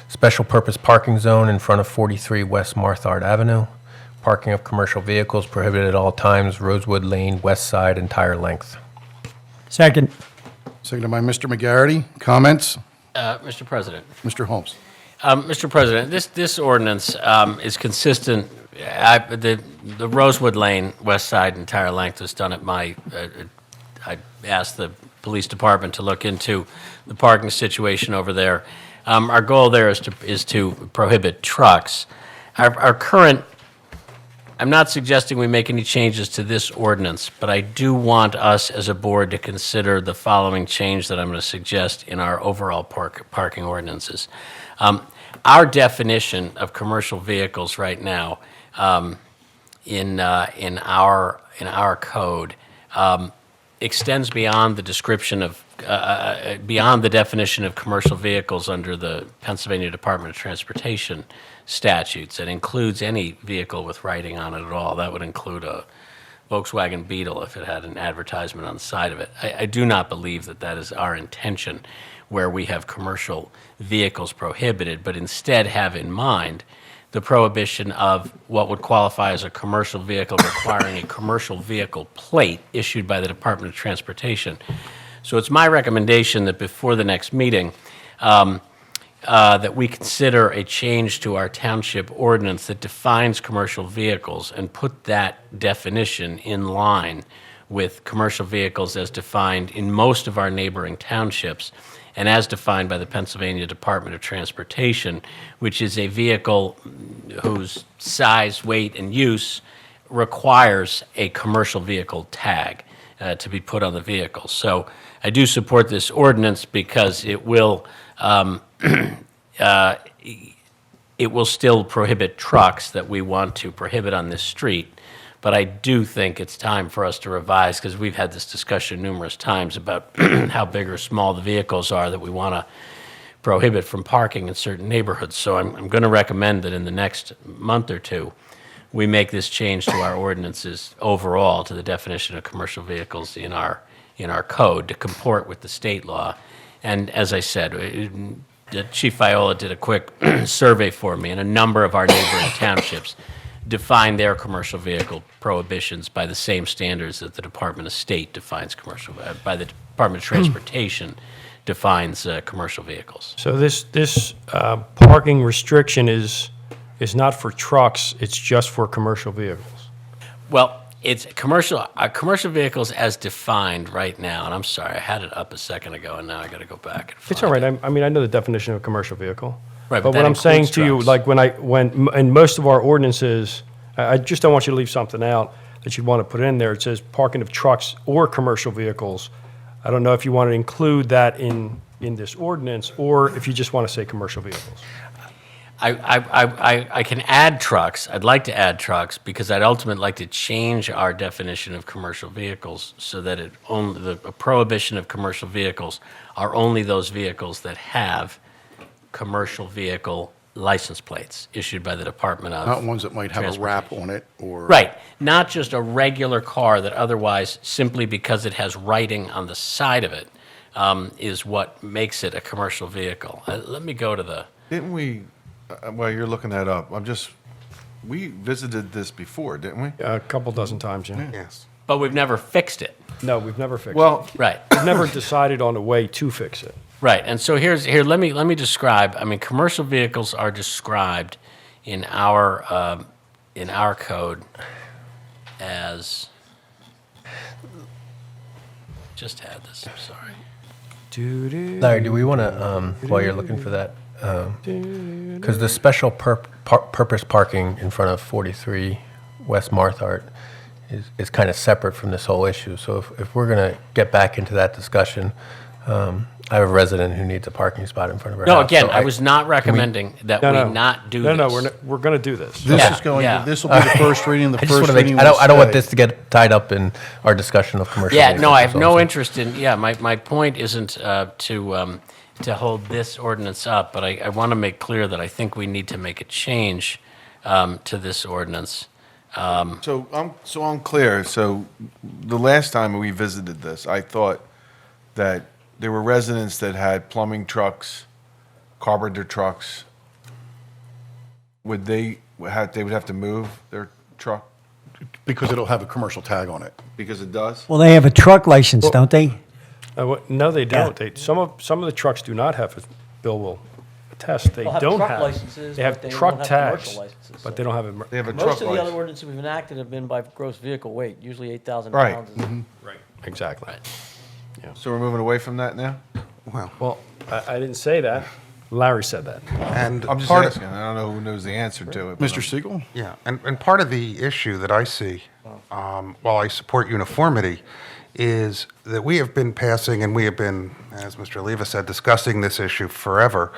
Special purpose parking zone in front of 43 West Marthard Avenue. Parking of commercial vehicles prohibited at all times, Rosewood Lane, west side, entire length. Second. Seconded by Mr. McGarity. Comments? Mr. President. Mr. Holmes? Mr. President, this ordinance is consistent. The Rosewood Lane, west side, entire length was done at my, I asked the police department to look into the parking situation over there. Our goal there is to prohibit trucks. Our current, I'm not suggesting we make any changes to this ordinance, but I do want us as a board to consider the following change that I'm going to suggest in our overall parking ordinances. Our definition of commercial vehicles right now in our code extends beyond the description of beyond the definition of commercial vehicles under the Pennsylvania Department of Transportation statutes. It includes any vehicle with writing on it at all. That would include a Volkswagen Beetle if it had an advertisement on the side of it. I do not believe that that is our intention, where we have commercial vehicles prohibited, but instead have in mind the prohibition of what would qualify as a commercial vehicle requiring a commercial vehicle plate issued by the Department of Transportation. So it's my recommendation that before the next meeting, that we consider a change to our township ordinance that defines commercial vehicles and put that definition in line with commercial vehicles as defined in most of our neighboring townships and as defined by the Pennsylvania Department of Transportation, which is a vehicle whose size, weight, and use requires a commercial vehicle tag to be put on the vehicle. So I do support this ordinance because it will still prohibit trucks that we want to prohibit on this street. But I do think it's time for us to revise, because we've had this discussion numerous times about how big or small the vehicles are that we want to prohibit from parking in certain neighborhoods. So I'm going to recommend that in the next month or two, we make this change to our ordinances overall to the definition of commercial vehicles in our code to comport with the state law. And as I said, Chief Viola did a quick survey for me, and a number of our neighboring townships define their commercial vehicle prohibitions by the same standards that the Department of State defines by the Department of Transportation defines commercial vehicles. So this parking restriction is not for trucks, it's just for commercial vehicles? Well, it's commercial vehicles as defined right now, and I'm sorry, I had it up a second ago, and now I got to go back. And It's all right, I mean, I know the definition of a commercial vehicle. Right, But but what that I'm saying includes to you, trucks. like when in most of our ordinances, I just don't want you to leave something out that you'd want to put in there. It says parking of trucks or commercial vehicles. I don't know if you want to include that in this ordinance, or if you just want to say commercial vehicles. I can add trucks. I'd like to add trucks because I'd ultimately like to change our definition of commercial vehicles so that the prohibition of commercial vehicles are only those vehicles that have commercial vehicle license plates issued by the Department of Not ones that might have a wrap Transportation. on it or. Right, not just a regular car that otherwise, simply because it has writing on the side of it, is what makes it a commercial vehicle. Let me go to the. Didn't we, while you're looking that up, we visited this before, didn't we? A couple dozen times, yeah. Yes. But we've never fixed it. No, we've never fixed it. Well, Right. We've never decided on a way to fix it. Right, and so let me describe. I mean, commercial vehicles are described in our code as. Just had this. I'm sorry. Larry, do we want to, while you're looking for that, because the special purpose parking in front of 43 West Marthart is kind of separate from this whole issue. So if we're going to get back into that discussion, I have a resident who needs a parking spot in front of her No, house. again, So I was not recommending that we No, no. not do No, this. no, we're going to do this. This Yeah, is going, yeah. this will be the first reading, the I just first want to make, reading. I don't want will this to get tied up in our discussion of commercial Yeah, vehicles. no, I have That's all no I'm saying. interest in, my point isn't to hold this ordinance up, but I want to make clear that I think we need to make a change to this ordinance. So I'm clear. So the last time we visited this, I thought that there were residents that had plumbing trucks, carpenter trucks. They would have to move their truck Because it'll have a commercial tag on it. because it does? Well, they have a truck license, don't they? No, they don't. Some of the trucks do not have, as Bill will attest, they They'll have don't truck have. licenses, They have but they truck won't have tags, commercial licenses, but so- they don't have a. They have a truck Most of the other license. ordinances we've enacted have been by gross vehicle weight, usually 8,000 Right. pounds. Right. Exactly. So we're moving away from that now? Well, I didn't say that. Larry said that. And I'm just part asking. I don't know who knows the answer to it. but Mr. I'm- Siegel? Yeah, and part of the issue that I see, while I support uniformity, is that we have been passing, and we have been, as Mr. Oliva said, discussing this issue forever,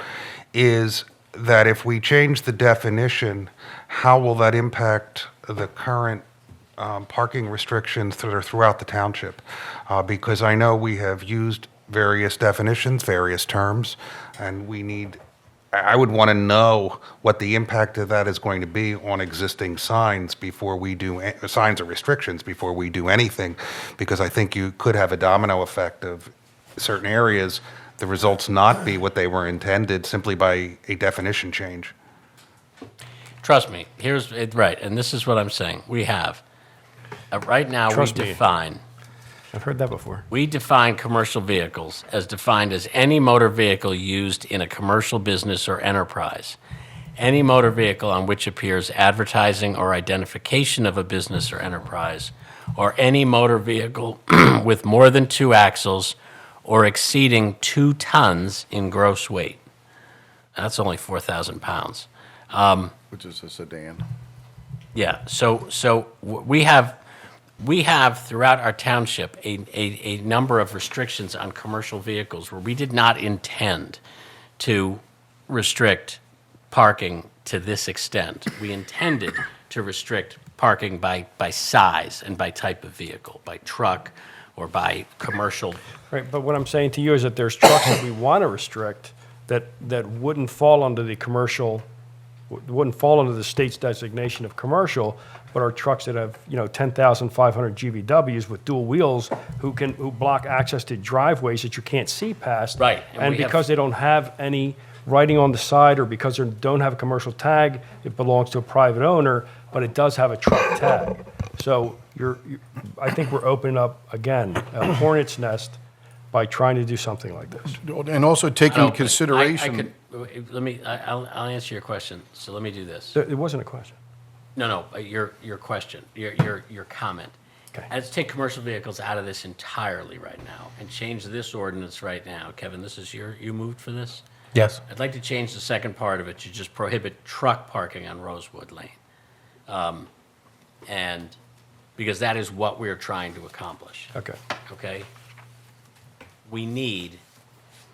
is that if we change the definition, how will that impact the current parking restrictions that are throughout the township? Because I know we have used various definitions, various terms, and I would want to know what the impact of that is going to be on existing signs before we do, signs or restrictions before we do anything, because I think you could have a domino effect of certain areas, the results not be what they were intended simply by a definition change. Trust me, right, and this is what I'm saying. We have, right now, Trust me. I've heard that before. We define commercial vehicles as defined as any motor vehicle used in a commercial business or enterprise. Any motor vehicle on which appears advertising or identification of a business or enterprise, or any motor vehicle with more than 2 axles or exceeding 2 tons in gross weight. That's only 4,000 pounds. Which is a sedan. Yeah, so we have throughout our township a number of restrictions on commercial vehicles where we did not intend to restrict parking to this extent. We intended to restrict parking by size and by type of vehicle, by truck or by commercial. Right, but what I'm saying to you is that there's trucks that we want to restrict that wouldn't fall under the commercial, wouldn't fall under the state's designation of commercial, but are trucks that have, 10,500 GVWs with dual wheels who block access to driveways that you can't see past. Right, And and we have- because they don't have any writing on the side, or because they don't have a commercial tag, it belongs to a private owner, but it does have a truck tag. So I think we're opening up, again, a hornet's nest by trying to do something like this. And also take into I consideration. I'll answer your question, so let me do this. It wasn't a question. No, your question, your comment. Okay. Let's take commercial vehicles out of this entirely right now and change this ordinance right now. Kevin, this is you moved for this? Yes. I'd like to change the second part of it to just prohibit truck parking on Rosewood Lane. And, because that is what we're trying to accomplish. Okay. Okay? We need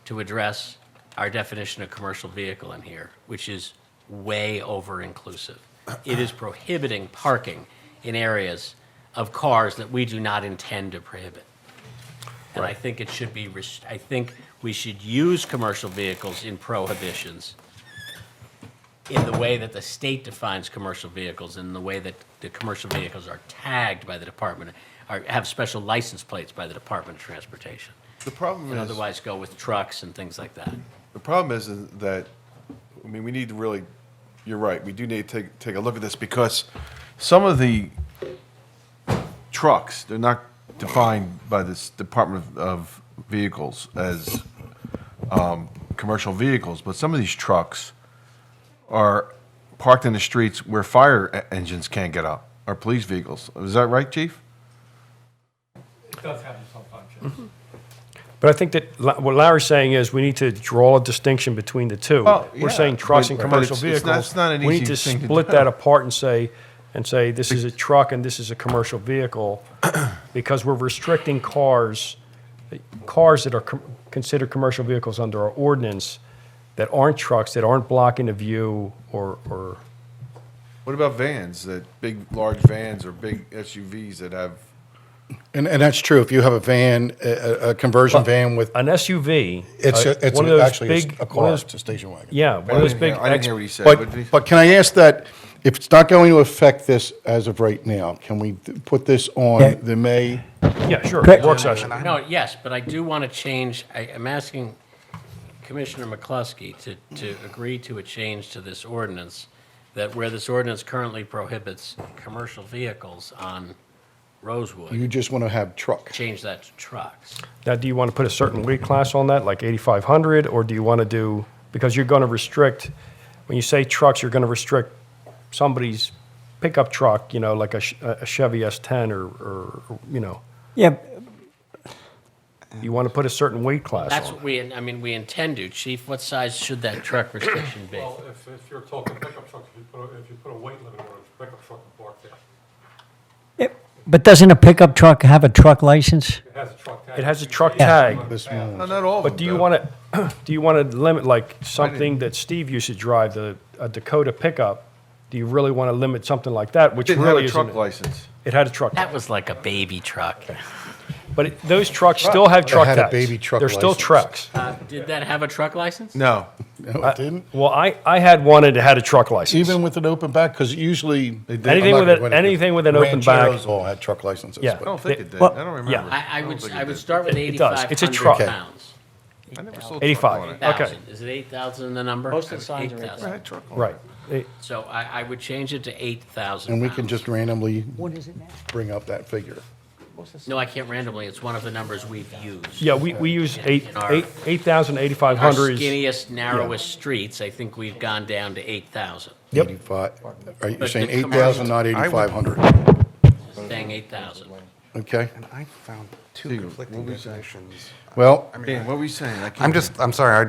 to address our definition of commercial vehicle in here, which is way over-inclusive. It is prohibiting parking in areas of cars that we do not intend to prohibit. And I think it should be, I think we should use commercial vehicles in prohibitions in the way that the state defines commercial vehicles, in the way that the commercial vehicles are tagged by the Department, or have special license plates by the Department of Transportation. The problem And is, otherwise go with trucks and things like that. the problem is that, I mean, we need to really, you're right, we do need to take a look at this, because some of the trucks, they're not defined by this Department of Vehicles as commercial vehicles, but some of these trucks are parked in the streets where fire engines can't get up, or police vehicles. Is that right, Chief? It does happen sometimes, yes. But I think that what Larry's saying is we need to draw a distinction between the two. Well, We're yeah, saying trucks and but commercial it's not- vehicles. it's not an We need easy to thing to split do. that apart and say this is a truck and this is a commercial vehicle, because we're restricting cars that are considered commercial vehicles under our ordinance that aren't trucks, that aren't blocking the view or What about vans, large vans or big SUVs that have, And that's true. If you have a van, a conversion van with, an SUV. it's one of those actually big, a one car, of those- it's a station wagon. Yeah, one of those big. I didn't hear what he said. But can I ask that, if it's not going to affect this as of right now, can we put this on the May? Yeah, sure, Correct. work session. No, yes, but I do want to change, I'm asking Commissioner McCluskey to agree to a change to this ordinance, that where this ordinance currently prohibits commercial vehicles on Rosewood, You just want to have truck? change that to trucks. Now, do you want to put a certain weight class on that, like 8,500, or do you want to do, because you're going to restrict, when you say trucks, you're going to restrict somebody's pickup truck, like a Chevy S10 or. Yeah, You want to put a certain weight class That's on what we intend to. Chief, what size should that truck restriction be? Well, if you're talking pickup trucks, if you put a weight limit on a pickup truck and park there. but doesn't a pickup truck have a truck license? It has a truck tag. It has a truck tag. no, not all of them. But do you want to limit, like, something that Steve used to drive, a Dakota pickup? Do you really want to limit something like that, which Didn't really have a isn't? truck license. It had a truck. That was like a baby truck. But those trucks still have truck had a tags. baby truck They're still license. trucks. Did that have a truck license? No. No, it didn't? Well, I had one and it had a truck license. Even with an open back? Because usually. Anything with an open back. Rancheros all had truck licenses. Yeah. I but- don't think it did. Well- I don't remember. Yeah. I don't think it would did. start with It does. It's a 8,500 truck. pounds. I never saw a truck 85. on it. Okay. 8,000. Is it 8,000 the number? Most of the signs are 8,000. I had a truck on it. Right. So I would change it to 8,000 And we can pounds. just randomly What is it now? bring up that figure. No, I can't randomly. It's one of the numbers we've used. Yeah, we use In our- 8,000, Our 8,500 is. skinniest, narrowest streets, I think we've gone down to 8,000. Yep. 85, are you But saying the 8,000, not I would- 8,500? Saying 8,000. Okay, And I found two See, conflicting what was that? definitions. well, Dan, what were you saying? I can't I'm sorry,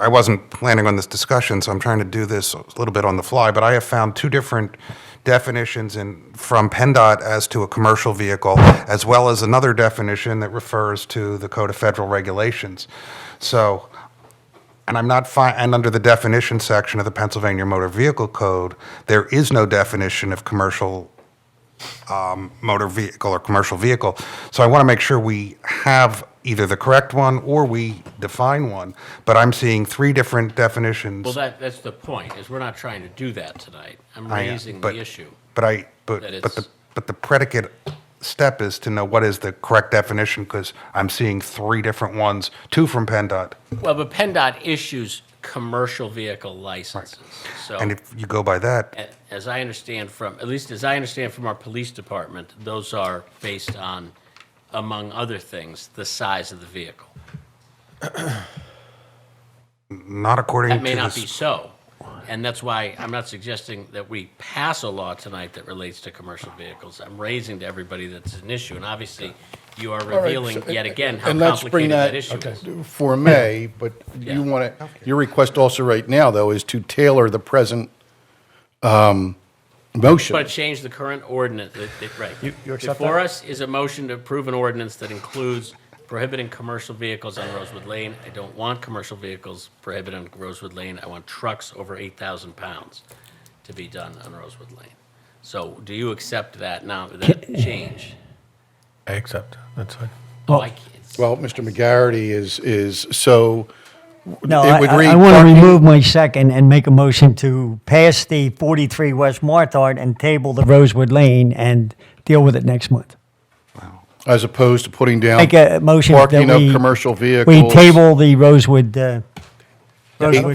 I wasn't planning on this discussion, so I'm trying to do this a little bit on the fly, but I have found two different definitions from PennDOT as to a commercial vehicle, as well as another definition that refers to the Code of Federal Regulations. So, and and under the definition section of the Pennsylvania Motor Vehicle Code, there is no definition of commercial motor vehicle or commercial vehicle. So I want to make sure we have either the correct one or we define one, but I'm seeing three different definitions. Well, that's the point, is we're not trying to do that tonight. I'm I am, raising but- the issue. But the predicate step is to know what is the correct definition, because I'm seeing three different ones, two from PennDOT. Well, but PennDOT issues commercial vehicle licenses. So, And if you go by that, as I understand at least as I understand from our police department, those are based on, among other things, the size of the vehicle. not according That to may not be this. so. And that's why I'm not suggesting that we pass a law tonight that relates to commercial vehicles. I'm raising to everybody that it's an issue. And obviously, You are right, revealing so- yet again how And let's bring complicated that issue is. For May, but you want to, your request also right now, though, is to tailor the present motion. But change the current ordinance, right. You accept Before that? us is a motion to approve an ordinance that includes prohibiting commercial vehicles on Rosewood Lane. I don't want commercial vehicles prohibited on Rosewood Lane. I want trucks over 8,000 pounds to be done on Rosewood Lane. So do you accept that now, that change? I accept. That's fine. Oh, I can't. Well, Mr. McGarity is, so. No, it would read I want to parking- remove my second and make a motion to pass the 43 West Marthard and table the Rosewood Lane and deal with it next month. As opposed to putting down. Make a motion that Parking of we- commercial vehicles. We table the Rosewood think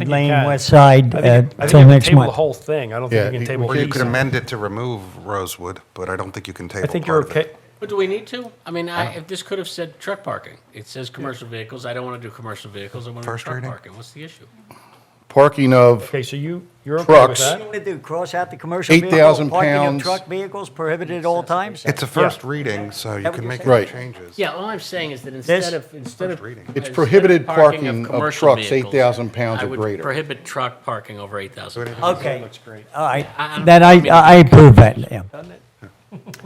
you Lane can. West Side I think you have till to next table the month. whole thing. I don't Yeah, think you can table Or you pieces. could amend it to remove Rosewood, but I don't think you can table I think part you're of it. okay. But do we need to? I mean, if this could have said truck parking. It says commercial vehicles. I don't want to do commercial vehicles. I want to do First truck reading? parking. What's the issue? Parking of, Okay, so you're okay with Trucks. that? What do you want to do, cross out the commercial 8,000 vehicle, parking of pounds. truck vehicles prohibited at all times? It's a first reading, so you what can you're make saying? any Right. changes. Yeah, all I'm saying is that This? instead of it's instead prohibited of parking of commercial trucks, vehicles, 8,000 pounds I or would greater. prohibit truck parking over 8,000 pounds. Okay. Looks great. All right, I- then I mean- I approve that, yeah.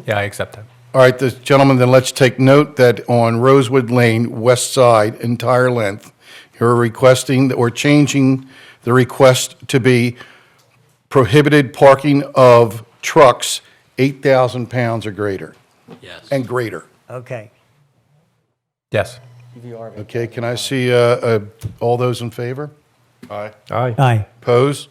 Yeah, I accept that. All right, gentlemen, then let's take note that on Rosewood Lane, west side, entire length, you're requesting or changing the request to be prohibited parking of trucks 8,000 pounds or greater, Yes. and greater. Okay. Yes. Okay, can I see all those in favor? Aye. Aye. Aye. Oppose?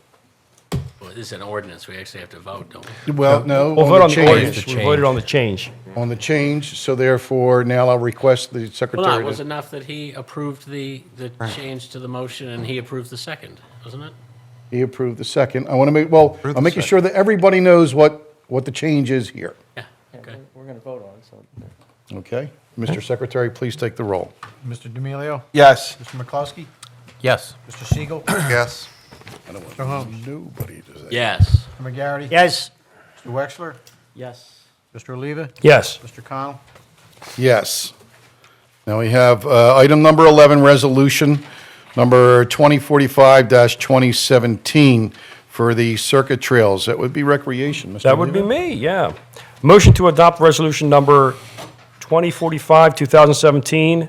Well, this is an ordinance. We actually have to vote, don't we? Well, no, We'll vote on the change. ordinance. We voted on the change. On the change, so therefore, now I'll request the Well, no, secretary it was to... enough that he approved the change to the motion and he approved the second, wasn't it? He approved the second. I want to make, well, Approve I'm the making second. sure that everybody knows what the change is here. Yeah, okay. We're going to vote on it, so. Okay? Mr. Secretary, please take the roll. Mr. D'Amelio? Yes. Mr. McCloskey? Yes. Mr. Siegel? Yes. I don't Mr. Holmes? want nobody to say. Yes. Mr. McGarity? Yes. Mr. Wexler? Yes. Mr. Oliva? Yes. Mr. Connell? Yes. Now we have item number 11, resolution number 2045-2017 for the circuit trails. That would be recreation, Mr. That would be Oliva? me, yeah. Motion to adopt resolution number 2045, 2017,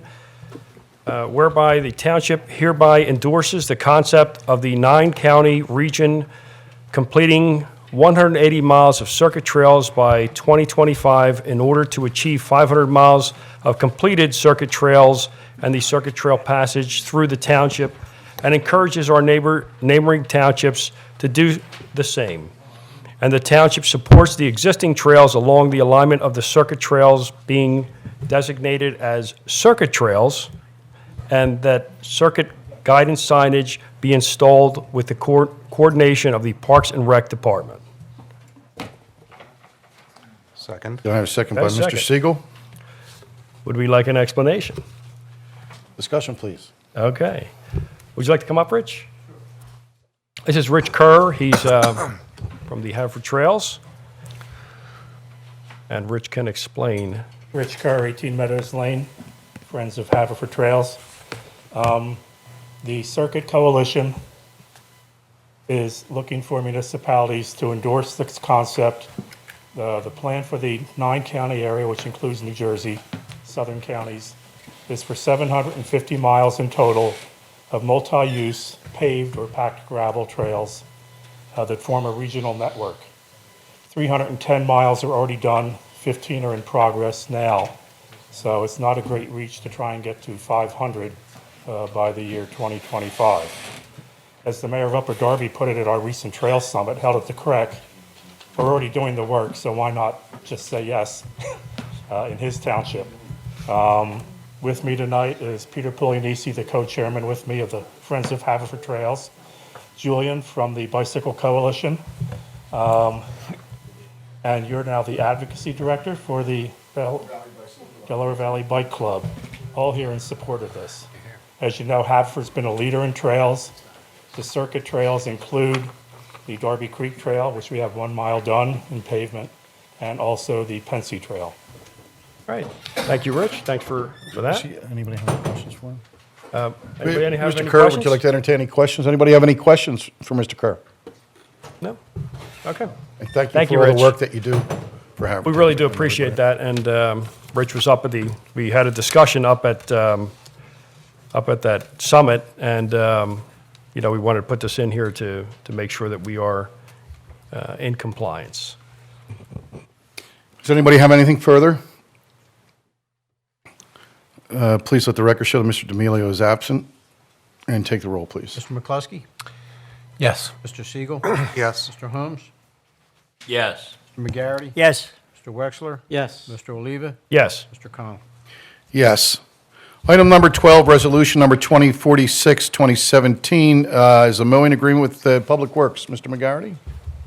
whereby the township hereby endorses the concept of the 9-county region completing 180 miles of circuit trails by 2025 in order to achieve 500 miles of completed circuit trails and the circuit trail passage through the township, and encourages our neighboring townships to do the same. And the township supports the existing trails along the alignment of the circuit trails being designated as circuit trails, and that circuit guidance signage be installed with the coordination of the Parks and Rec Department. Second. Do I have a second by Okay, Mr. second. Siegel? Would we like an explanation? Discussion, please. Okay. Would you like to come up, Rich? This is Rich Kerr. He's from the Haverford Trails. And Rich can explain. Rich Kerr, 18 Meadows Lane, Friends of Haverford Trails. The Circuit Coalition is looking for municipalities to endorse this concept. The plan for the 9-county area, which includes New Jersey, southern counties, is for 750 miles in total of multi-use paved or packed gravel trails that form a regional network. 310 miles are already done, 15 are in progress now. So it's not a great reach to try and get to 500 by the year 2025. As the mayor of Upper Darby put it at our recent trail summit held at the Creek, we're already doing the work, so why not just say yes in his township? With me tonight is Peter Puglianese, the co-chairman with me of the Friends of Haverford Trails, Julian from the Bicycle Coalition, and you're now the advocacy director for the Delaware Valley Bike Club, all here in support of this. As you know, Haverford's been a leader in trails. The circuit trails include the Darby Creek Trail, which we have 1 mile done in pavement, and also the Pensy Trail. right. Thank you, Rich. Thanks for that. Anybody have any questions for him? Anybody have Mr. any Kerr, would questions? you like to entertain any questions? Anybody have any questions for Mr. Kerr? No? Okay. And thank you Thank for you, all the Rich. work that you do for Haverford. We really do appreciate that, and Rich was up we had a discussion up at that summit, and, we wanted to put this in here to make sure that we are in compliance. Does anybody have anything further? Please let the record show that Mr. D'Amelio is absent, and take the roll, please. Mr. McCluskey? Yes. Mr. Siegel? Yes. Mr. Holmes? Yes. Mr. McGarity? Yes. Mr. Wexler? Yes. Mr. Oliva? Yes. Mr. Connell? Yes. Item number 12, resolution number 2046, 2017, is a mowing agreement with Public Works. Mr. McGarity?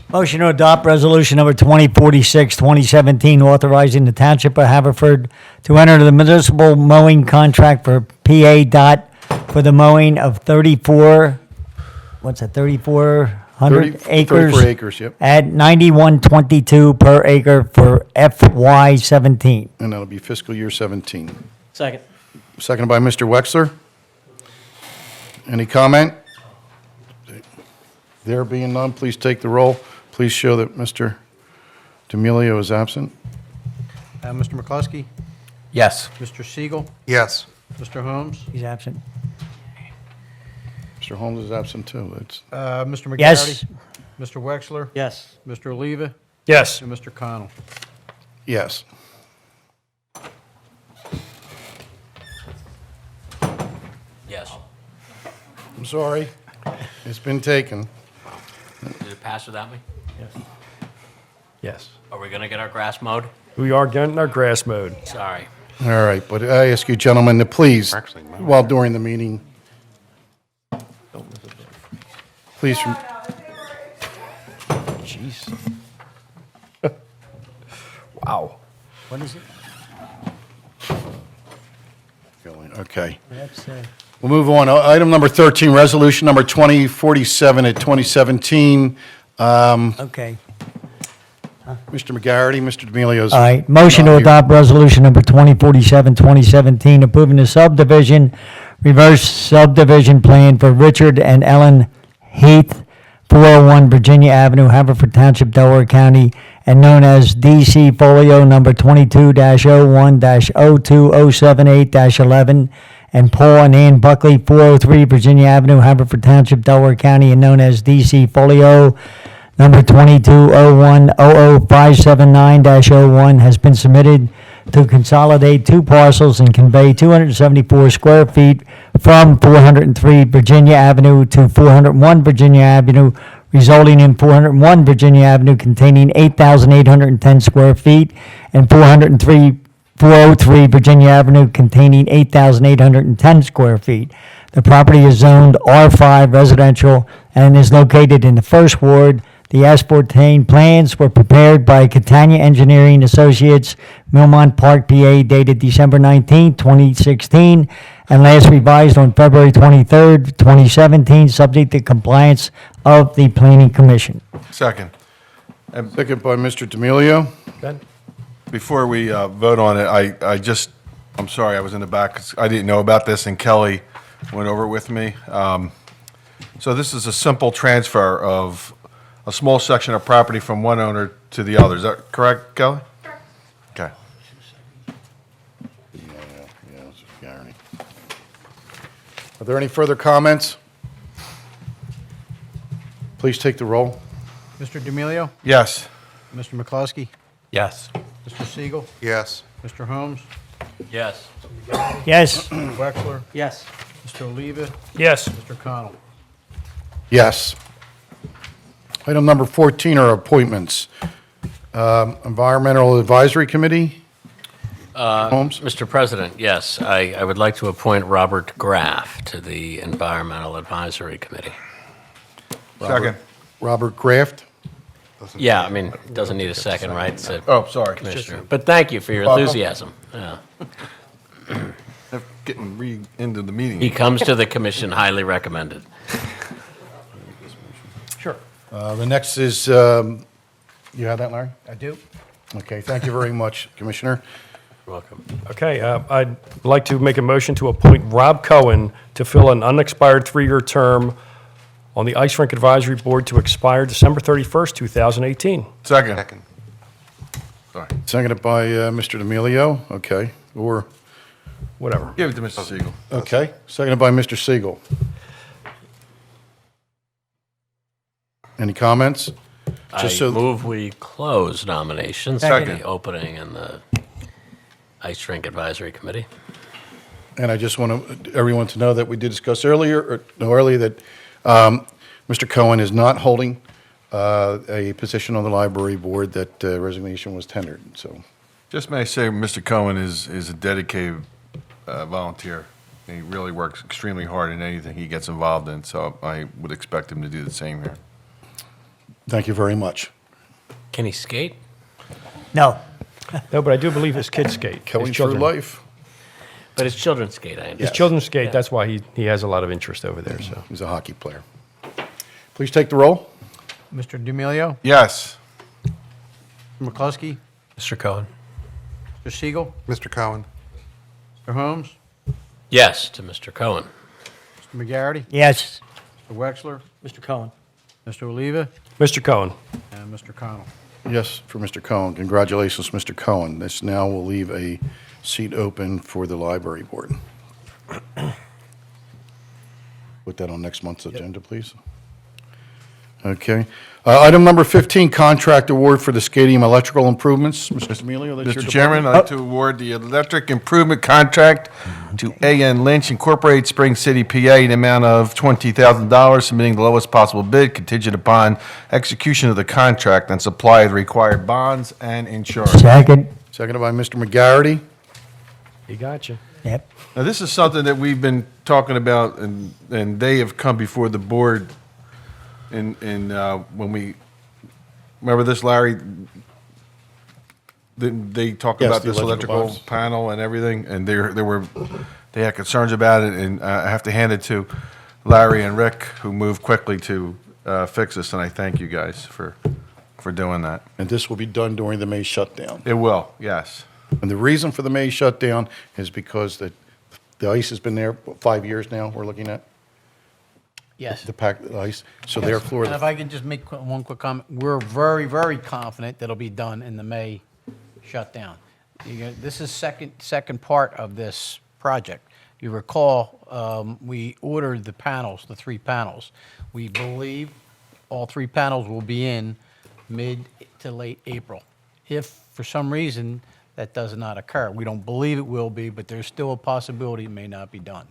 Motion to adopt resolution number 2046, 2017, authorizing the Township of Haverford to enter the municipal mowing contract for PA DOT for the mowing of 3,400 acres? 34 acres, yep. At $91.22 per acre for FY17. And that'll be fiscal year 17. Second. Seconded by Mr. Wexler. Any comment? There being none, please take the roll. Please show that Mr. D'Amelio is absent. Mr. McCluskey? Yes. Mr. Siegel? Yes. Mr. Holmes? He's absent. Mr. Holmes is absent too. It's Mr. McGarity? Yes. Mr. Wexler? Yes. Mr. Oliva? Yes. And Mr. Connell? yes. Yes. I'm sorry. It's been taken. Did it pass without me? Yes. Are we going to get our grass mowed? We are getting our grass mowed. Sorry. All right, but I ask you gentlemen to please, Actually, no. while during the meeting, please, Jeez. Wow. What is it? okay. That's, We'll move on. Item number 13, resolution number 2047 at 2017. okay. Mr. McGarity, Mr. D'Amelio's. All right, motion to not here. adopt resolution number 2047, 2017, approving the subdivision, reverse subdivision plan for Richard and Ellen Heath, 401 Virginia Avenue, Haverford Township, Delaware County, and known as DC Folio number 22-01-02078-11, and Paul and Ann Buckley, 403 Virginia Avenue, Haverford Township, Delaware County, and known as DC Folio number 22-01-00579-01, has been submitted to consolidate two parcels and convey 274 square feet from 403 Virginia Avenue to 401 Virginia Avenue, resulting in 401 Virginia Avenue containing 8,810 square feet and 403 Virginia Avenue containing 8,810 square feet. The property is zoned R5 residential and is located in the First Ward. The ascertained plans were prepared by Catania Engineering Associates, Millmont Park, PA, dated December 19, 2016, and last revised on February 23, 2017, subject to compliance of the Planning Commission. Second. Second by Mr. D'Amelio. Ben? Before we vote on it, I'm sorry, I was in the back. 'Cause I didn't know about this, and Kelly went over it with me. So this is a simple transfer of a small section of property from one owner to the other. Is that correct, Kelly? Correct. Okay. Are there any further comments? Please take the roll. Mr. D'Amelio? Yes. Mr. McCluskey? Yes. Mr. Siegel? Yes. Mr. Holmes? Yes. Yes. Mr. Wexler? Yes. Mr. Oliva? Yes. Mr. Connell? Yes. Item number 14 are appointments. Environmental Advisory Committee. Holmes? Mr. President, yes, I would like to appoint Robert Graff to the Environmental Advisory Committee. Second. Robert Kraft. Yeah, I mean, it doesn't need a second, right? It's a Oh, sorry. commissioner. But thank you for your Welcome. enthusiasm. Yeah. Getting into the meeting. He comes to the commission highly recommended. Sure. The next is, you have that, Larry? I do. Okay, thank you very much, Commissioner. Welcome. Okay, I'd like to make a motion to appoint Rob Cohen to fill an unexpired 3-year term on the Ice Rink Advisory Board to expire December 31st, 2018. Second. Sorry. Seconded by Mr. D'Amelio, okay, or, Whatever. Give it to Mr. Siegel. okay, seconded by Mr. Siegel. Any comments? I Just so- move we close nominations for Second. the opening and the Ice Rink Advisory Committee. And I just want everyone to know that we did discuss earlier that Mr. Cohen is not holding a position on the library board, that resignation was tendered, so. Just may I say, Mr. Cohen is a dedicated volunteer. He really works extremely hard in anything he gets involved in, so I would expect him to do the same here. Thank you very much. Can he skate? No. No, but I do believe his kids skate. Going His through children. life. But his children skate, I understand. His children skate, that's why he has a lot of interest over there, so. He's a hockey player. Please take the roll. Mr. D'Amelio, Yes. Mr. McCluskey, Mr. Cohen? Mr. Siegel, Mr. Cohen? Mr. Holmes, Yes, to Mr. Cohen. Mr. McGarity, Yes. Mr. Wexler, Mr. Cohen. Mr. Oliva, Mr. Cohen? and Mr. Connell. Yes, for Mr. Cohen. Congratulations, Mr. Cohen. This now will leave a seat open for the library board. Put that on next month's agenda, please. Okay. Item number 15, contract award for the stadium electrical improvements. Mr. D'Amelio, that's your Mr. Chairman, I'd like to award the electric improvement contract to A.N. Lynch Incorporated, Spring City, PA, in the amount of $20,000, submitting the lowest possible bid contingent upon execution of the contract and supply of the required bonds and insurance. Second. Seconded by Mr. McGarity. He got you. Yep. Now, this is something that we've been talking about, and they have come before the board when we, remember this, Larry? They talked Yes, about the this electrical electrical box. panel and everything, and they had concerns about it, and I have to hand it to Larry and Rick, who moved quickly to fix this, and I thank you guys for doing that. And this will be done during the May shutdown. It will, yes. And the reason for the May shutdown is because the ice has been there 5 years now, we're looking at, Yes. the packed ice. So Yes. therefore, And if I can just make one quick comment, we're very, very confident that it'll be done in the May shutdown. This is second part of this project. You recall, we ordered the panels, the 3 panels. We believe all 3 panels will be in mid to late April. If, for some reason, that does not occur, we don't believe it will be, but there's still a possibility it may not be done.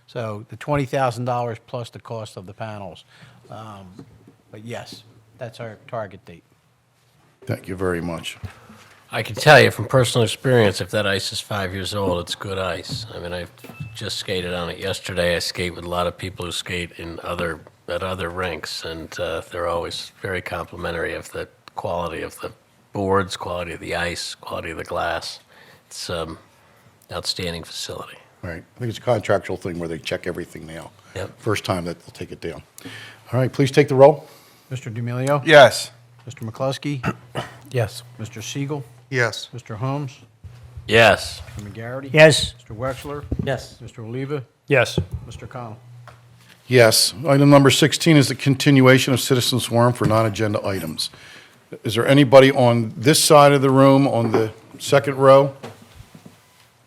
So the $20,000 plus the cost of the panels. But yes, that's our target date. thank you very much. I can tell you from personal experience, if that ice is 5 years old, it's good ice. I mean, I just skated on it yesterday. I skate with a lot of people who skate at other rinks, and they're always very complimentary of the quality of the boards, quality of the ice, quality of the glass. It's outstanding facility. Right. I think it's a contractual thing where they check everything now. Yep. First time that they'll take it down. All right, please take the roll. Mr. D'Amelio? Yes. Mr. McCluskey? Yes. Mr. Siegel? Yes. Mr. Holmes? Yes. Mr. McGarity? Yes. Mr. Wexler? Yes. Mr. Oliva? Yes. Mr. Connell? Yes. Item number 16 is the continuation of citizens' forum for non-agenda items. Is there anybody on this side of the room, on the second row,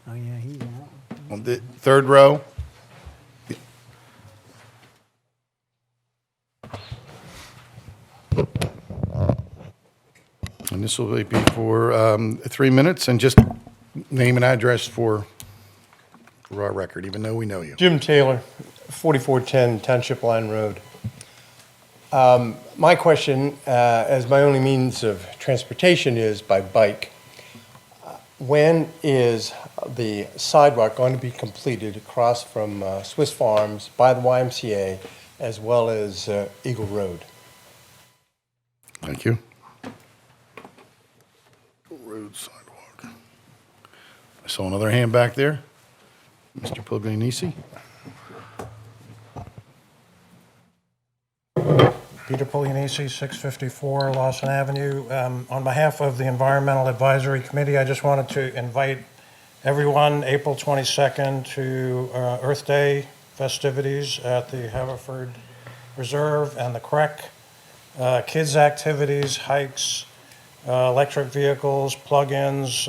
Oh, yeah, on the third row? And this will be for 3 minutes, and just name and address for our record, even though we know you. Jim Taylor, 4410 Township Line Road. My question, as my only means of transportation is by bike, when is the sidewalk going to be completed across from Swiss Farms by the YMCA as well as Eagle Road? Thank you. Road sidewalk. I saw another hand back there. Mr. Pugliese. Peter Pugliese, 654 Lawson Avenue. On behalf of the Environmental Advisory Committee, I just wanted to invite everyone April 22nd to Earth Day festivities at the Haverford Reserve and the Creek. Kids' activities, hikes, electric vehicles, plug-ins,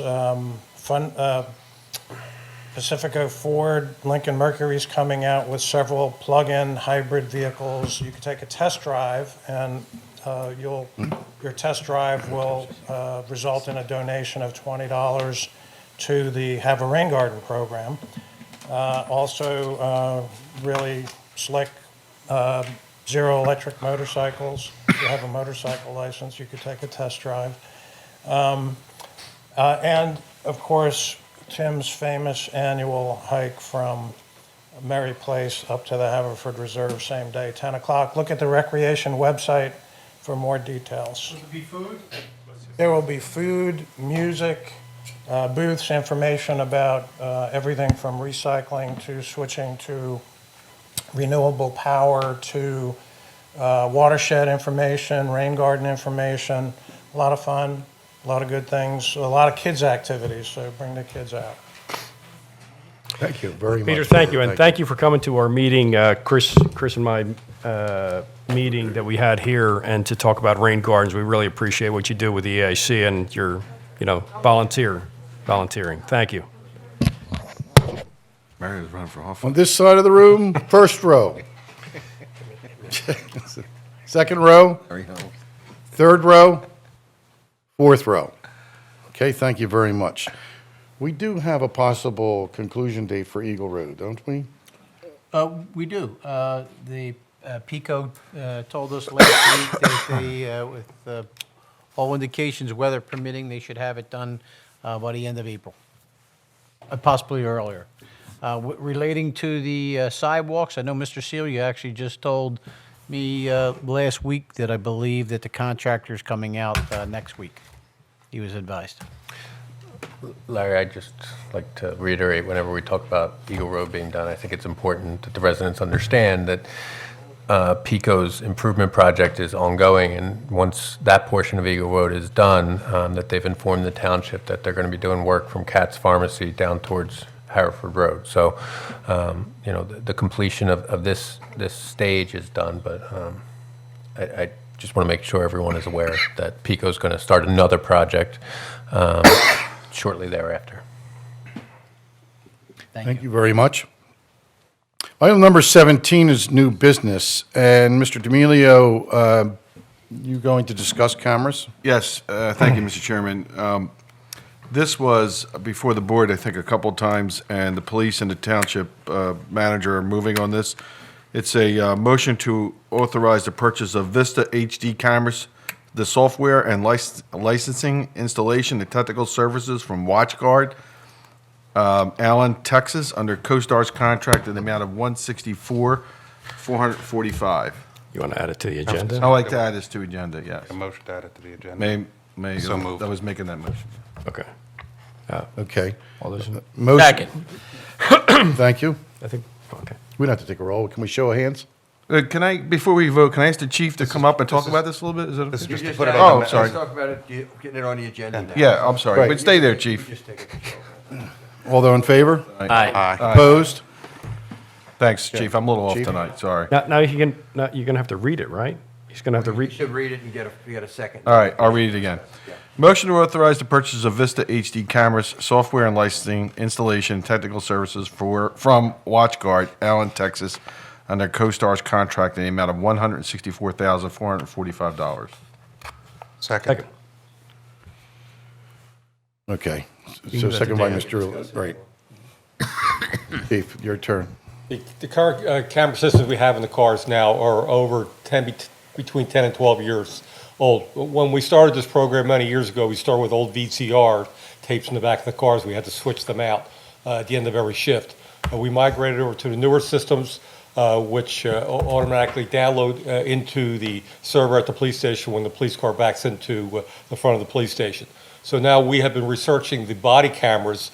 Pacifico Ford, Lincoln Mercury's coming out with several plug-in hybrid vehicles. You can take a test drive, and your test drive will result in a donation of $20 to the Have a Rain Garden program. Also, really slick zero electric motorcycles. If you have a motorcycle license, you could take a test drive. And of course, Tim's famous annual hike from Merry Place up to the Haverford Reserve, same day, 10 o'clock. Look at the recreation website for more details. Will there be food? There will be food, music, booths, information about everything from recycling to switching to renewable power to watershed information, rain garden information. A lot of fun, a lot of good things, a lot of kids' activities, so bring the kids out. Thank you very much. Peter, thank you, and thank you for coming to our meeting, Chris and my meeting that we had here, and to talk about rain gardens. We really appreciate what you do with the EAC and your, volunteering. Thank you. Mario's running for office. On this side of the room, first row. Second row, third row, fourth row. Okay, thank you very much. We do have a possible conclusion date for Eagle Road, don't we? We do. The PICO told us last week that they, with all indications, weather permitting, they should have it done by the end of April, possibly earlier. Relating to the sidewalks, I know, Mr. Seal, you actually just told me last week that I believe that the contractor's coming out next week. He was advised. Larry, I'd just like to reiterate, whenever we talk about Eagle Road being done, I think it's important that the residents understand that PICO's improvement project is ongoing, and once that portion of Eagle Road is done, that they've informed the township that they're going to be doing work from Katz Pharmacy down towards Haverford Road. So, the completion of this stage is done, but I just want to make sure everyone is aware that PICO is going to start another project shortly thereafter. Thank you very much. Item number 17 is new business, and Mr. D'Amelio, you going to discuss cameras? Yes, thank you, Mr. Chairman. This was before the board, I think, a couple of times, and the police and the township manager are moving on this. It's a motion to authorize the purchase of Vista HD cameras, the software and licensing, installation, and technical services from WatchGuard, Allen, Texas, under CoStar's contract in the amount of $164,445. You want to add it to the agenda? I'd like to add this to agenda, yes. A motion to add it to the agenda. May, So moved. I was making that motion. Okay. Okay. All those in Motion. Thank you. I think, okay. We don't have to take a roll. Can we show of hands? Can I, before we vote, can I ask the chief to come up and talk about this a little bit? Is that This is okay? just to put it Oh, on. I'm sorry. Let's talk about it, getting it on the agenda now. Yeah, I'm sorry, Right. but stay there, chief. Just take it. All those in favor? Aye. Opposed? Thanks, chief, I'm a little off Chief? tonight, sorry. Now you're going to have to read it, right? He's going to have to You read. should read it and get a second. All right, I'll read it again. Motion to authorize the purchase of Vista HD cameras, software and licensing, installation, technical services from WatchGuard, Allen, Texas, under CoStar's contract in the amount of $164,445. Second. Okay. So second by Mr. Right. Chief, your turn. The current camera systems we have in the cars now are over between 10 and 12 years old. When we started this program many years ago, we started with old VCR tapes in the back of the cars. We had to switch them out at the end of every shift. We migrated over to the newer systems, which automatically download into the server at the police station when the police car backs into the front of the police station. So now we have been researching the body cameras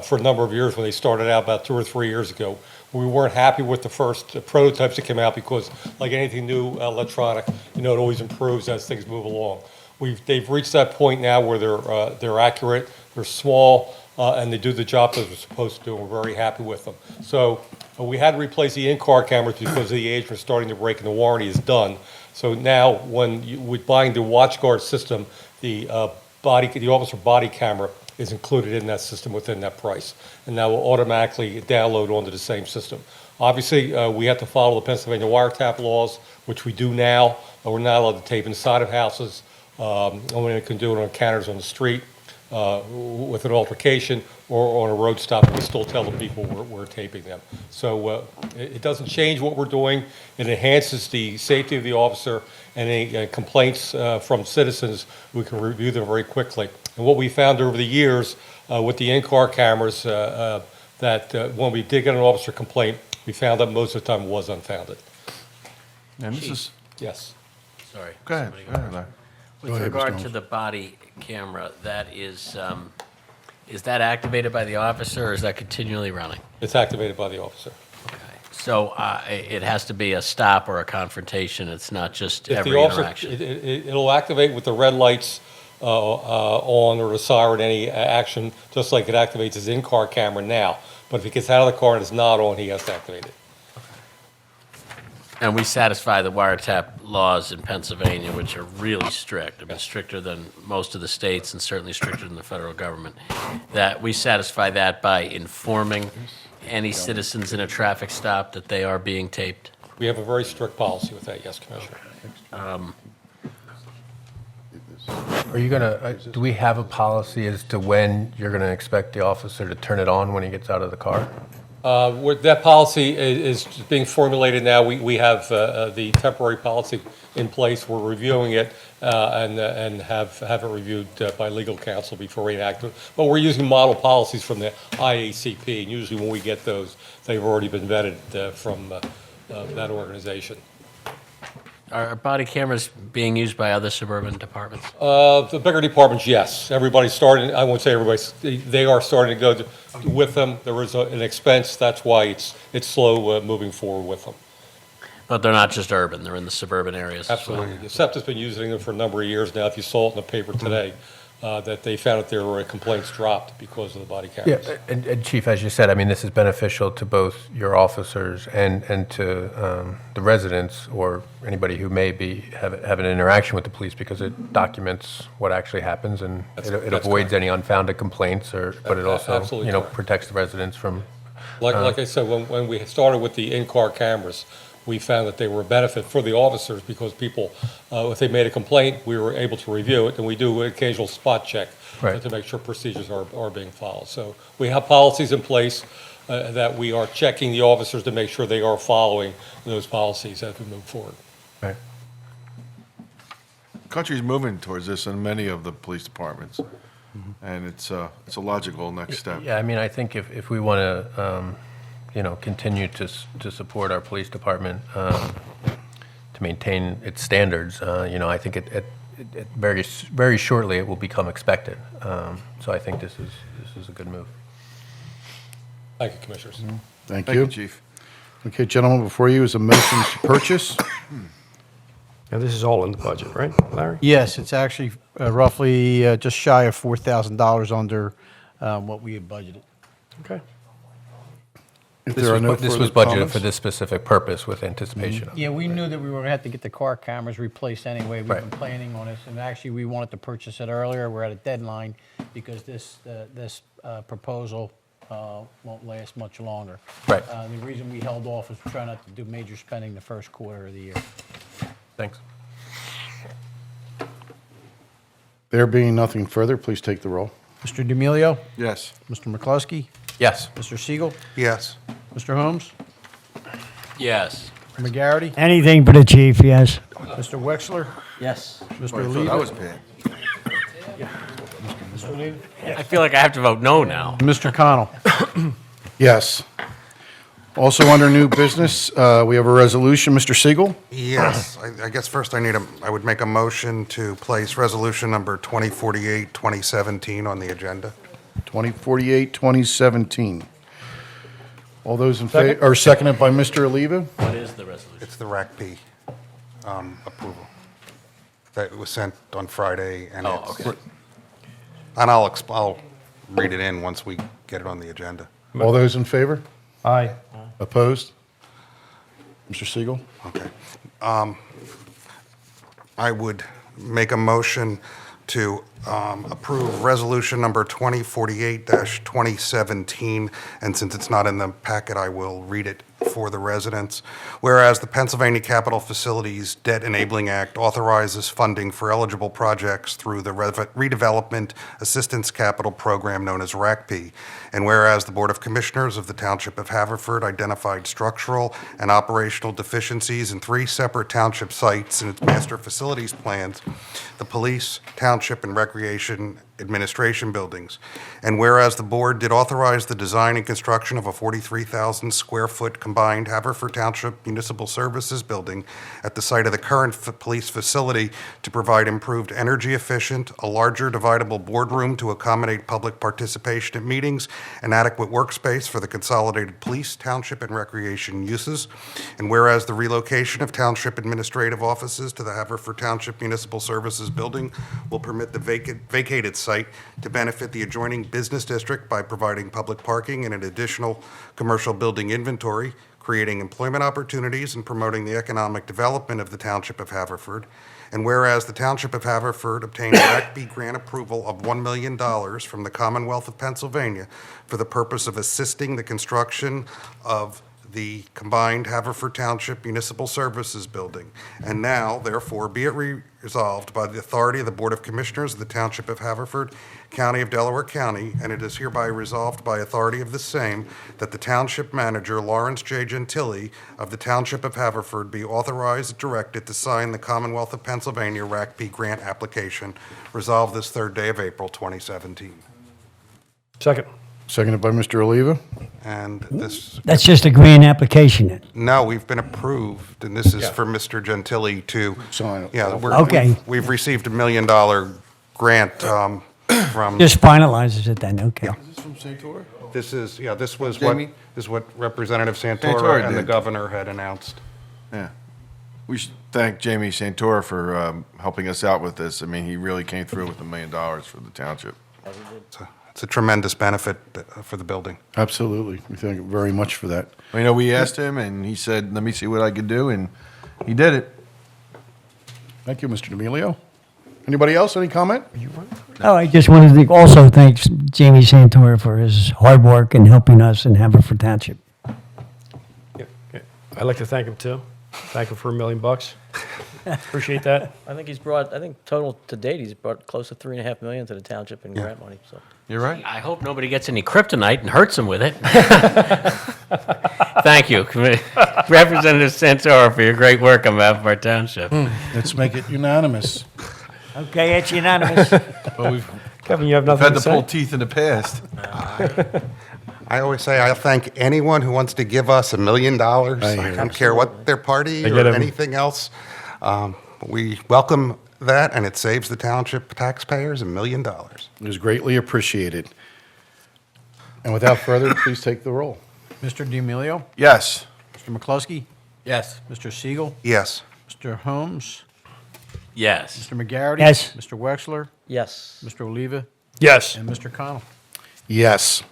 for a number of years when they started out about 2 or 3 years ago. We weren't happy with the first prototypes that came out because, like anything new electronic, it always improves as things move along. They've reached that point now where they're accurate, they're small, and they do the job that they're supposed to do, and we're very happy with them. So we had to replace the in-car cameras because the age was starting to break and the warranty is done. So now, with buying the WatchGuard system, the officer body camera is included in that system within that price, and that will automatically download onto the same system. Obviously, we have to follow the Pennsylvania wiretap laws, which we do now. We're not allowed to tape inside of houses. Only we can do it on counters on the street with an altercation or on a road stop, and we still tell the people we're taping them. So it doesn't change what we're doing. It enhances the safety of the officer, and any complaints from citizens, we can review them very quickly. And what we found over the years with the in-car cameras, that when we did get an officer complaint, we found that most of the time it was unfounded. And this is, Yes. Sorry. go ahead, Somebody go ahead, Larry. With Go ahead, Mr. regard Holmes. to the body camera, that is that activated by the officer or is that continually running? It's activated by the officer. So it has to be a stop or a confrontation, it's not just If every the officer, interaction? it'll activate with the red lights on or the siren, any action, just like it activates his in-car camera now. But if he gets out of the car and it's not on, he has to activate it. And we satisfy the wiretap laws in Pennsylvania, which are really strict, I mean, stricter than most of the states and certainly stricter than the federal government. That we satisfy that by informing any citizens in a traffic stop that they are being taped? We have a very strict policy with that, yes, Commissioner. Are you gonna, do we have a policy as to when you're gonna expect the officer to turn it on when he gets out of the car? That policy is being formulated now. We have the temporary policy in place. We're reviewing it and have it reviewed by legal counsel before we act. But we're using model policies from the IACP, and usually when we get those, they've already been vetted from that organization. Are body cameras being used by other suburban departments? The bigger departments, yes. Everybody's starting, I won't say everybody, they are starting to go with them. There is an expense, that's why it's slow moving forward with them. But they're not just urban, they're in the suburban areas as well? Absolutely. SEPTA's been using them for a number of years now. If you saw it in the paper today, that they found that their complaints dropped because of the body cameras. Yeah, and Chief, as you said, I mean, this is beneficial to both your officers and to the residents or anybody who may have an interaction with the police because it documents what actually happens and it that's avoids correct. any unfounded complaints but it also, Absolutely correct. protects the residents from. Like I said, when we started with the in-car cameras, we found that they were a benefit for the officers because people, if they made a complaint, we were able to review it, and we do an occasional spot check Right. to make sure procedures are being followed. So we have policies in place that we are checking the officers to make sure they are following those policies as we move forward. Right. Country's moving towards this in many of the police departments, and it's a logical next step. Yeah, I mean, I think if we want to, continue to support our police department, to maintain its standards, I think it very shortly it will become expected. So I think this is a good move. Thank you, Commissioners. Thank Thank you. you, Chief. Okay, gentlemen, before you is a motion to purchase. Now, this is all in the budget, right, Larry? Yes, it's actually roughly just shy of $4,000 under what we had budgeted. Okay. If there are no This was further budgeted comments- for this specific purpose with anticipation of. Yeah, we knew that we were going to have to get the car cameras replaced anyway. We've Right. been planning on this, and actually, we wanted to purchase it earlier. We're at a deadline because this proposal won't last much longer. Right. The reason we held off is trying not to do major spending the first quarter of the year. Thanks. There being nothing further, please take the roll. Mr. D'Amelio? Yes. Mr. McCluskey? Yes. Mr. Siegel? Yes. Mr. Holmes? Yes. Mr. McGarity? Anything for the chief, yes. Mr. Wexler? Yes. Mr. Boy, I thought Oliva? that was bad. I feel like I have to vote no now. Mr. Connell? Yes. Also under new business, we have a resolution. Mr. Siegel? Yes, I guess first I would make a motion to place resolution number 2048, 2017 on the agenda. 2048, 2017. All those in favor, or seconded by Mr. Oliva? What is the resolution? It's the RACP approval that was sent on Friday, and Oh, it's... okay. And I'll read it in once we get it on the agenda. All those in favor? Aye. Opposed? Mr. Siegel? Okay. I would make a motion to approve resolution number 2048-2017, and since it's not in the packet, I will read it for the residents. Whereas the Pennsylvania Capital Facilities Debt Enabling Act authorizes funding for eligible projects through the Redevelopment Assistance Capital Program known as RACP, and whereas the Board of Commissioners of the Township of Haverford identified structural and operational deficiencies in 3 separate township sites in its master facilities plans, the police, township, and recreation administration buildings. And whereas the board did authorize the design and construction of a 43,000 square foot combined Haverford Township Municipal Services building at the site of the current police facility to provide improved energy efficient, a larger dividable boardroom to accommodate public participation at meetings, and adequate workspace for the consolidated police, township, and recreation uses. And whereas the relocation of township administrative offices to the Haverford Township Municipal Services building will permit the vacated site to benefit the adjoining business district by providing public parking and an additional commercial building inventory, creating employment opportunities and promoting the economic development of the Township of Haverford. And whereas the Township of Haverford obtained RACP grant approval of $1 million from the Commonwealth of Pennsylvania for the purpose of assisting the construction of the combined Haverford Township Municipal Services Building. And now, therefore, be it resolved by the authority of the Board of Commissioners of the Township of Haverford, County of Delaware County, and it is hereby resolved by authority of the same that the Township Manager, Lawrence J. Gentili of the Township of Haverford, be authorized and directed to sign the Commonwealth of Pennsylvania RACP grant application, resolved this 3rd day of April, 2017. Second. Seconded by Mr. Oliva. And this... That's just a grant application then? No, we've been approved, and this is for Mr. Gentili to... Sign it. Yeah, Okay. we've received $1 million grant from... Just finalizes it then, okay. Is this from Santora? This is, yeah, this was Jamie? what Representative Santora Santora and the did. governor had announced. Yeah. We should thank Jamie Santora for helping us out with this. I mean, he really came through with $1 million for the township. It's a tremendous benefit for the building. Absolutely. We thank you very much for that. You know, we asked him, and he said, let me see what I could do, and he did it. Thank you, Mr. D'Amelio. Anybody else? Any comment? Oh, I just wanted to also thank Jamie Santora for his hard work in helping us in Haverford Township. I'd like to thank him too. Thank him for $1 million. Appreciate that. I think he's brought, I think total to date, he's brought close to $3.5 million to the township in grant money, so. You're right. I hope nobody gets any kryptonite and hurts him with it. Thank you, Representative Santora, for your great work on behalf of our township. Let's make it unanimous. Okay, it's unanimous. Well, we've Kevin, you have nothing had to to say? pull teeth in the past. I always say I'll thank anyone who wants to give us $1 million. I don't care what their party I or get it. anything else. We welcome that, and it saves the township taxpayers $1 million. It is greatly appreciated. And without further, please take the roll. Mr. D'Amelio? Yes. Mr. McCluskey? Yes. Mr. Siegel? Yes. Mr. Holmes? Yes. Mr. McGarity? Yes. Mr. Wexler? Yes. Mr. Oliva? Yes. And Mr. Connell? Yes.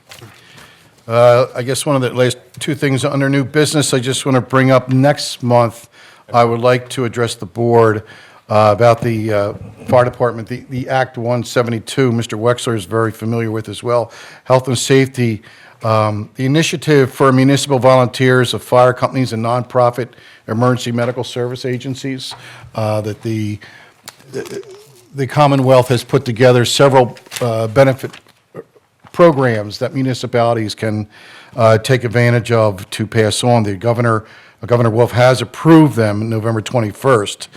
I guess one of the last two things under new business, I just want to bring up next month, I would like to address the board about the fire department, the Act 172, Mr. Wexler is very familiar with as well, health and safety. The initiative for municipal volunteers of fire companies and nonprofit emergency medical service agencies that the Commonwealth has put together several benefit programs that municipalities can take advantage of to pass on. Governor Wolf has approved them November 21st,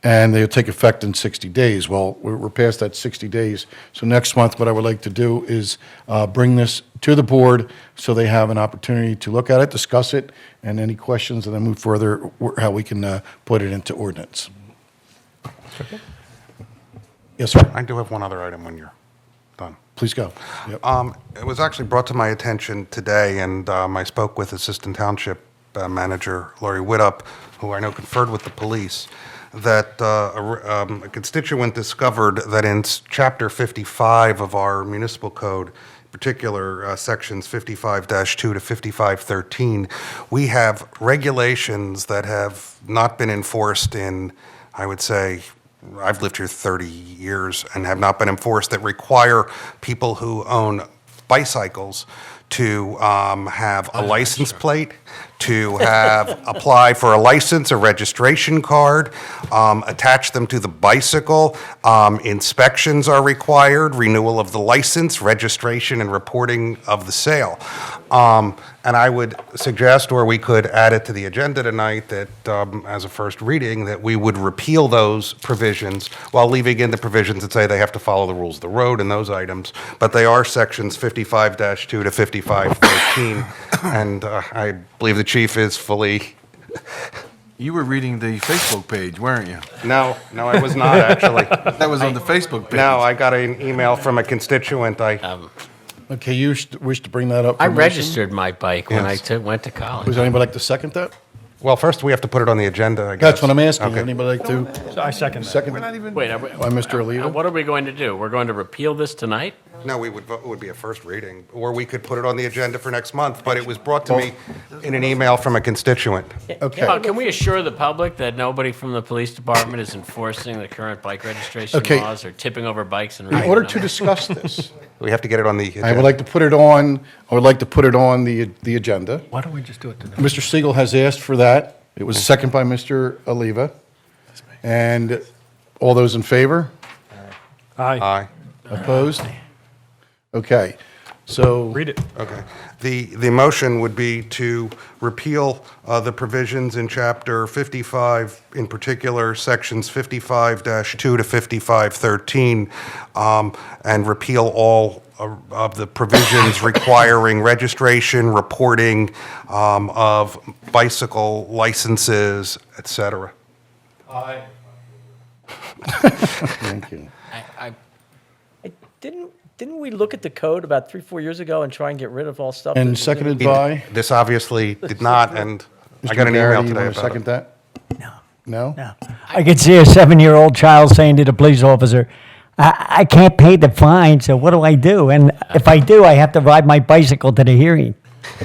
and they'll take effect in 60 days. Well, we're past that 60 days. So next month, what I would like to do is bring this to the board so they have an opportunity to look at it, discuss it, and any questions, and then move further how we can put it into ordinance. Yes, sir. I do have one other item when you're done. Please go. Yep. It was actually brought to my attention today, and I spoke with Assistant Township Manager Lori Widup, who I know conferred with the police, that a constituent discovered that in Chapter 55 of our municipal code, particular sections 55-2 to 5513, we have regulations that have not been enforced in, I would say, I've lived here 30 years and have not been enforced, that require people who own bicycles to have a license plate, to have apply for a license, a registration card, attach them to the bicycle. Inspections are required, renewal of the license, registration, and reporting of the sale. And I would suggest, or we could add it to the agenda tonight, that as a first reading, that we would repeal those provisions while leaving in the provisions that say they have to follow the rules of the road and those items. But they are sections 55-2 to 5513, and I believe the chief is fully. You were reading the Facebook page, weren't you? No, I was not, actually. That was on the Facebook page. No, I got an email from a constituent. Okay, you wish to bring that up? I for motion? registered my bike when Yes. I went to college. Would anybody like to second that? Well, first we have to put it on the agenda, I guess. That's what I'm asking. Okay. Anybody like to? I second that. Second. Wait, By Mr. Oliva? what are we going to do? We're going to repeal this tonight? No, we would vote, it would be a first reading, or we could put it on the agenda for next month, but it was brought to me in an email from a constituent. Okay. Can we assure the public that nobody from the police department is enforcing the current bike registration Okay. laws or tipping over bikes and In riding order them? to discuss this, We have to get it on the agenda. I would like to put it on the agenda. Why don't we just do it tonight? Mr. Siegel has asked for that. It was seconded by Mr. Oliva. And all those in favor? Aye. Aye. Opposed? Okay, so. Read it. Okay. The motion would be to repeal the provisions in Chapter 55, in particular, Sections 55-2 to 5513, and repeal all of the provisions requiring registration, reporting of bicycle licenses, et cetera. Aye. Thank you. Didn't we look at the code about 3-4 years ago and try and get rid of all stuff? And that- seconded by? This obviously did not, and I Mr. got an email Garrity, you today want to about second it. that? No. No? I could see a 7-year-old child saying to the police officer, I can't pay the fine, so what do I do? And if I do, I have to ride my bicycle to the hearing.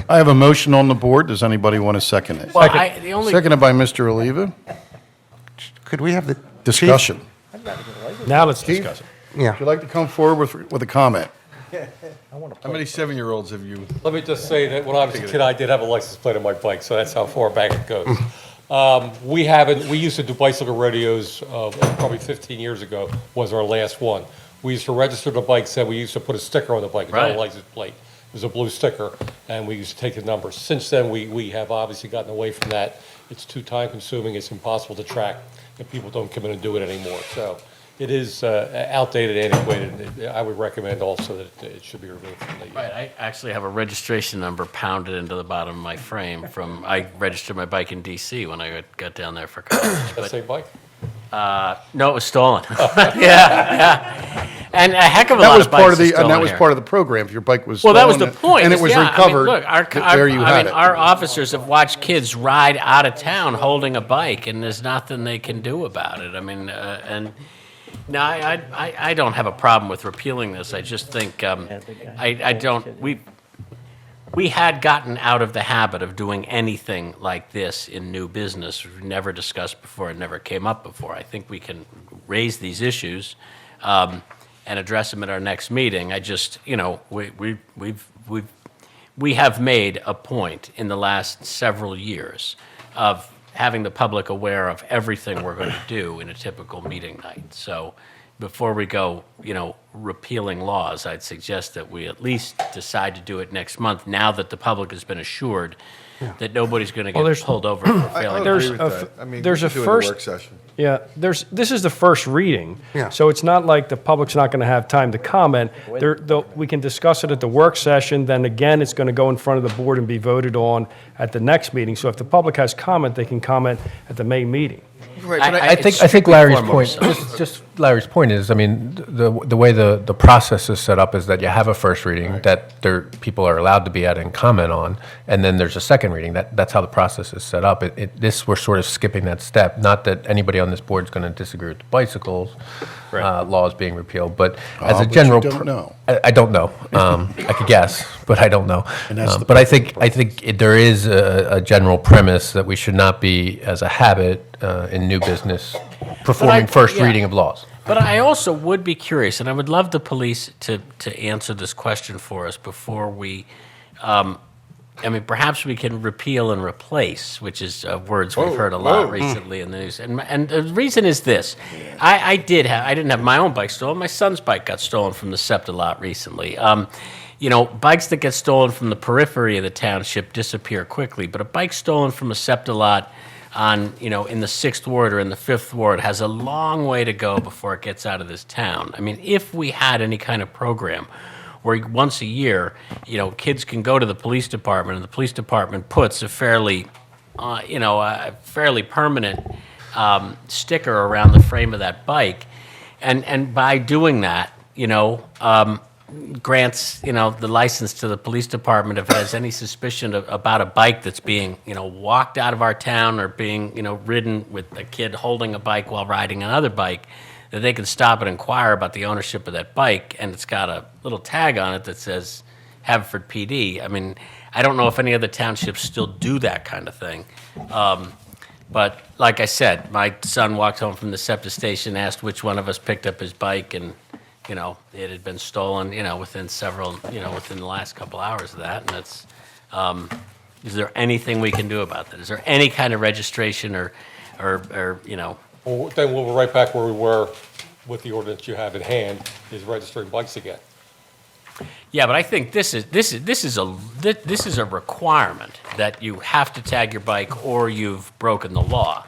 I have a motion on the board. Does anybody want to second it? Well, the only- Seconded by Mr. Oliva. Could we have the Discussion. Now let's discuss it. Yeah. Would you like to come forward with a comment? How many 7-year-olds have you? Let me just say that when I was a kid, I did have a license plate on my bike, so that's how far back it goes. We used to do bicycle rodeos, probably 15 years ago was our last one. We used to register the bikes, and we used to put a sticker on the bike, it's not a Right. license plate. It was a blue sticker, and we used to take the numbers. Since then, we have obviously gotten away from that. It's too time consuming, it's impossible to track, and people don't come in and do it anymore. So it is outdated, antiquated. I would recommend also that it should be removed from the. Right, I actually have a registration number pounded into the bottom of my frame from, I registered my bike in DC when I got down there for college. That but- same bike? No, it was stolen. Yeah. And a heck of a That lot was of bikes part are of the, and stolen that was here. part of the program. If your bike was Well, that was stolen the point. and it is, was yeah, recovered, I mean, look, there you had it. our officers have watched kids ride out of town holding a bike, and there's nothing they can do about it. I mean, and no, I don't have a problem with repealing this. I just think I don't. We had gotten out of the habit of doing anything like this in new business. We've never discussed before. It never came up before. I think we can raise these issues and address them at our next meeting. I just, we have made a point in the last several years of having the public aware of everything we're going to do in a typical meeting night. So before we go, repealing laws, I'd suggest that we at least decide to do it next month, now that the public has been assured that nobody's going to Well, get there's- pulled over for failing. There's agree a with f- that. I mean, there's we a could do it in first work session. Yeah, this is the first reading. Yeah. So it's not like the public's not going to have time to comment. We can discuss it at the work session, then again, it's going to go in front of the board and be voted on at the next meeting. So if the public has comment, they can comment at the May meeting. I think Larry's point, just Larry's point is, I mean, the way the process is set up is that you have a first reading that people are allowed to be at and comment on, and then there's a second reading. That's how the process is set up. We're sort of skipping that step. Not that anybody on this board is going to disagree with the bicycles laws being repealed, but as a general, but you don't know. I don't know. I could guess, but I don't know. And that's the But I think there is a general premise that we should not be, as a habit in new business, performing first reading of laws. But I also would be curious, and I would love the police to answer this question for us before we, I mean, perhaps we can repeal and replace, which is words we've heard a lot recently in the news. And the reason is this. I didn't have my own bike stolen. My son's bike got stolen from the SEPTA lot recently. You know, bikes that get stolen from the periphery of the township disappear quickly, but a bike stolen from a SEPTA lot on, you know, in the 6th Ward or in the 5th Ward has a long way to go before it gets out of this town. I mean, if we had any kind of program where once a year, you know, kids can go to the police department and the police department puts a fairly, fairly permanent sticker around the frame of that bike, and by doing that, you know, grants, you know, the license to the police department if it has any suspicion about a bike that's being, you know, walked out of our town or being, you know, ridden with a kid holding a bike while riding another bike, that they can stop and inquire about the ownership of that bike, and it's got a little tag on it that says Haverford PD. I mean, I don't know if any other townships still do that kind of thing. But like I said, my son walked home from the SEPTA station, asked which one of us picked up his bike, and you know, it had been stolen, you know, within the last couple hours of that. And it's, is there anything we can do about that? Is there any kind of registration or you know? Well, then we'll be right back where we were with the ordinance you have at hand, is registering bikes again. Yeah, but I think this is a requirement that you have to tag your bike or you've broken the law.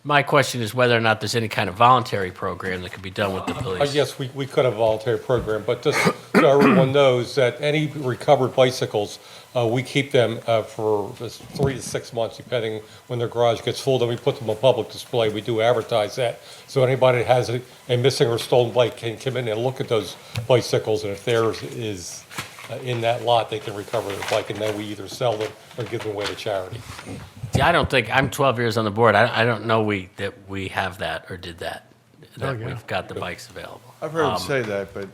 My question is whether or not there's any kind of voluntary program that could be done with the police. Yes, we could have a voluntary program, but just so everyone knows that any recovered bicycles, we keep them for 3 to 6 months, depending when their garage gets full. Then we put them on public display. We do advertise that. So anybody that has a missing or stolen bike can come in and look at those bicycles, and if theirs is in that lot, they can recover their bike, and then we either sell them or give them away to charity. See, I don't think, I'm 12 years on the board, I don't know that we have that or did that we've got the bikes available. I've heard him say that, but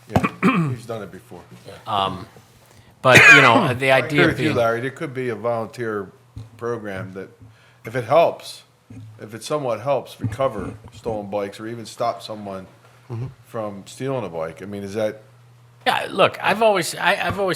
yeah, he's done it before. But, you know, the I idea agree of with you, being, Larry. There could be a volunteer program that, if it helps, if it somewhat helps recover stolen bikes or even stop someone from stealing a bike. I mean, is that? yeah, look, I've always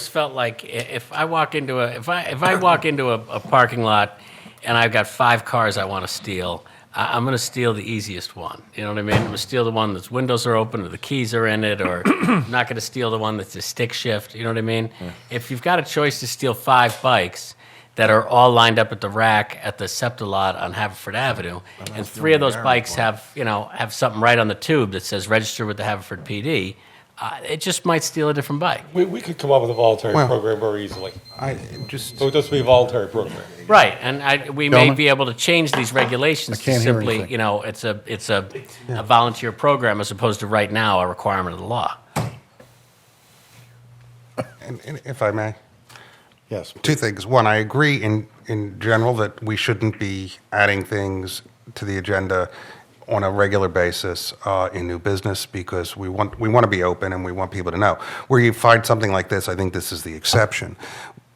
felt like if I walk into a parking lot and I've got 5 cars I want to steal, I'm going to steal the easiest one. You know what I mean? I'm going to steal the one that's windows are open or the keys are in it, or I'm not going to steal the one that's a stick shift. You know what I mean? Yeah. If you've got a choice to steal 5 bikes that are all lined up at the rack at the SEPTA lot on Haverford Avenue, and 3 of those bikes have something right on the tube that says register with the Haverford PD, it just might steal a different bike. We could come up with a voluntary program very easily. So it does be a voluntary program. Right, and we may be able to change these regulations to simply, you know, it's a volunteer program as opposed to right now a requirement of the law. And if I may? Yes. 2 things. One, I agree in general that we shouldn't be adding things to the agenda on a regular basis in new business, because we want to be open and we want people to know. Where you find something like this, I think this is the exception.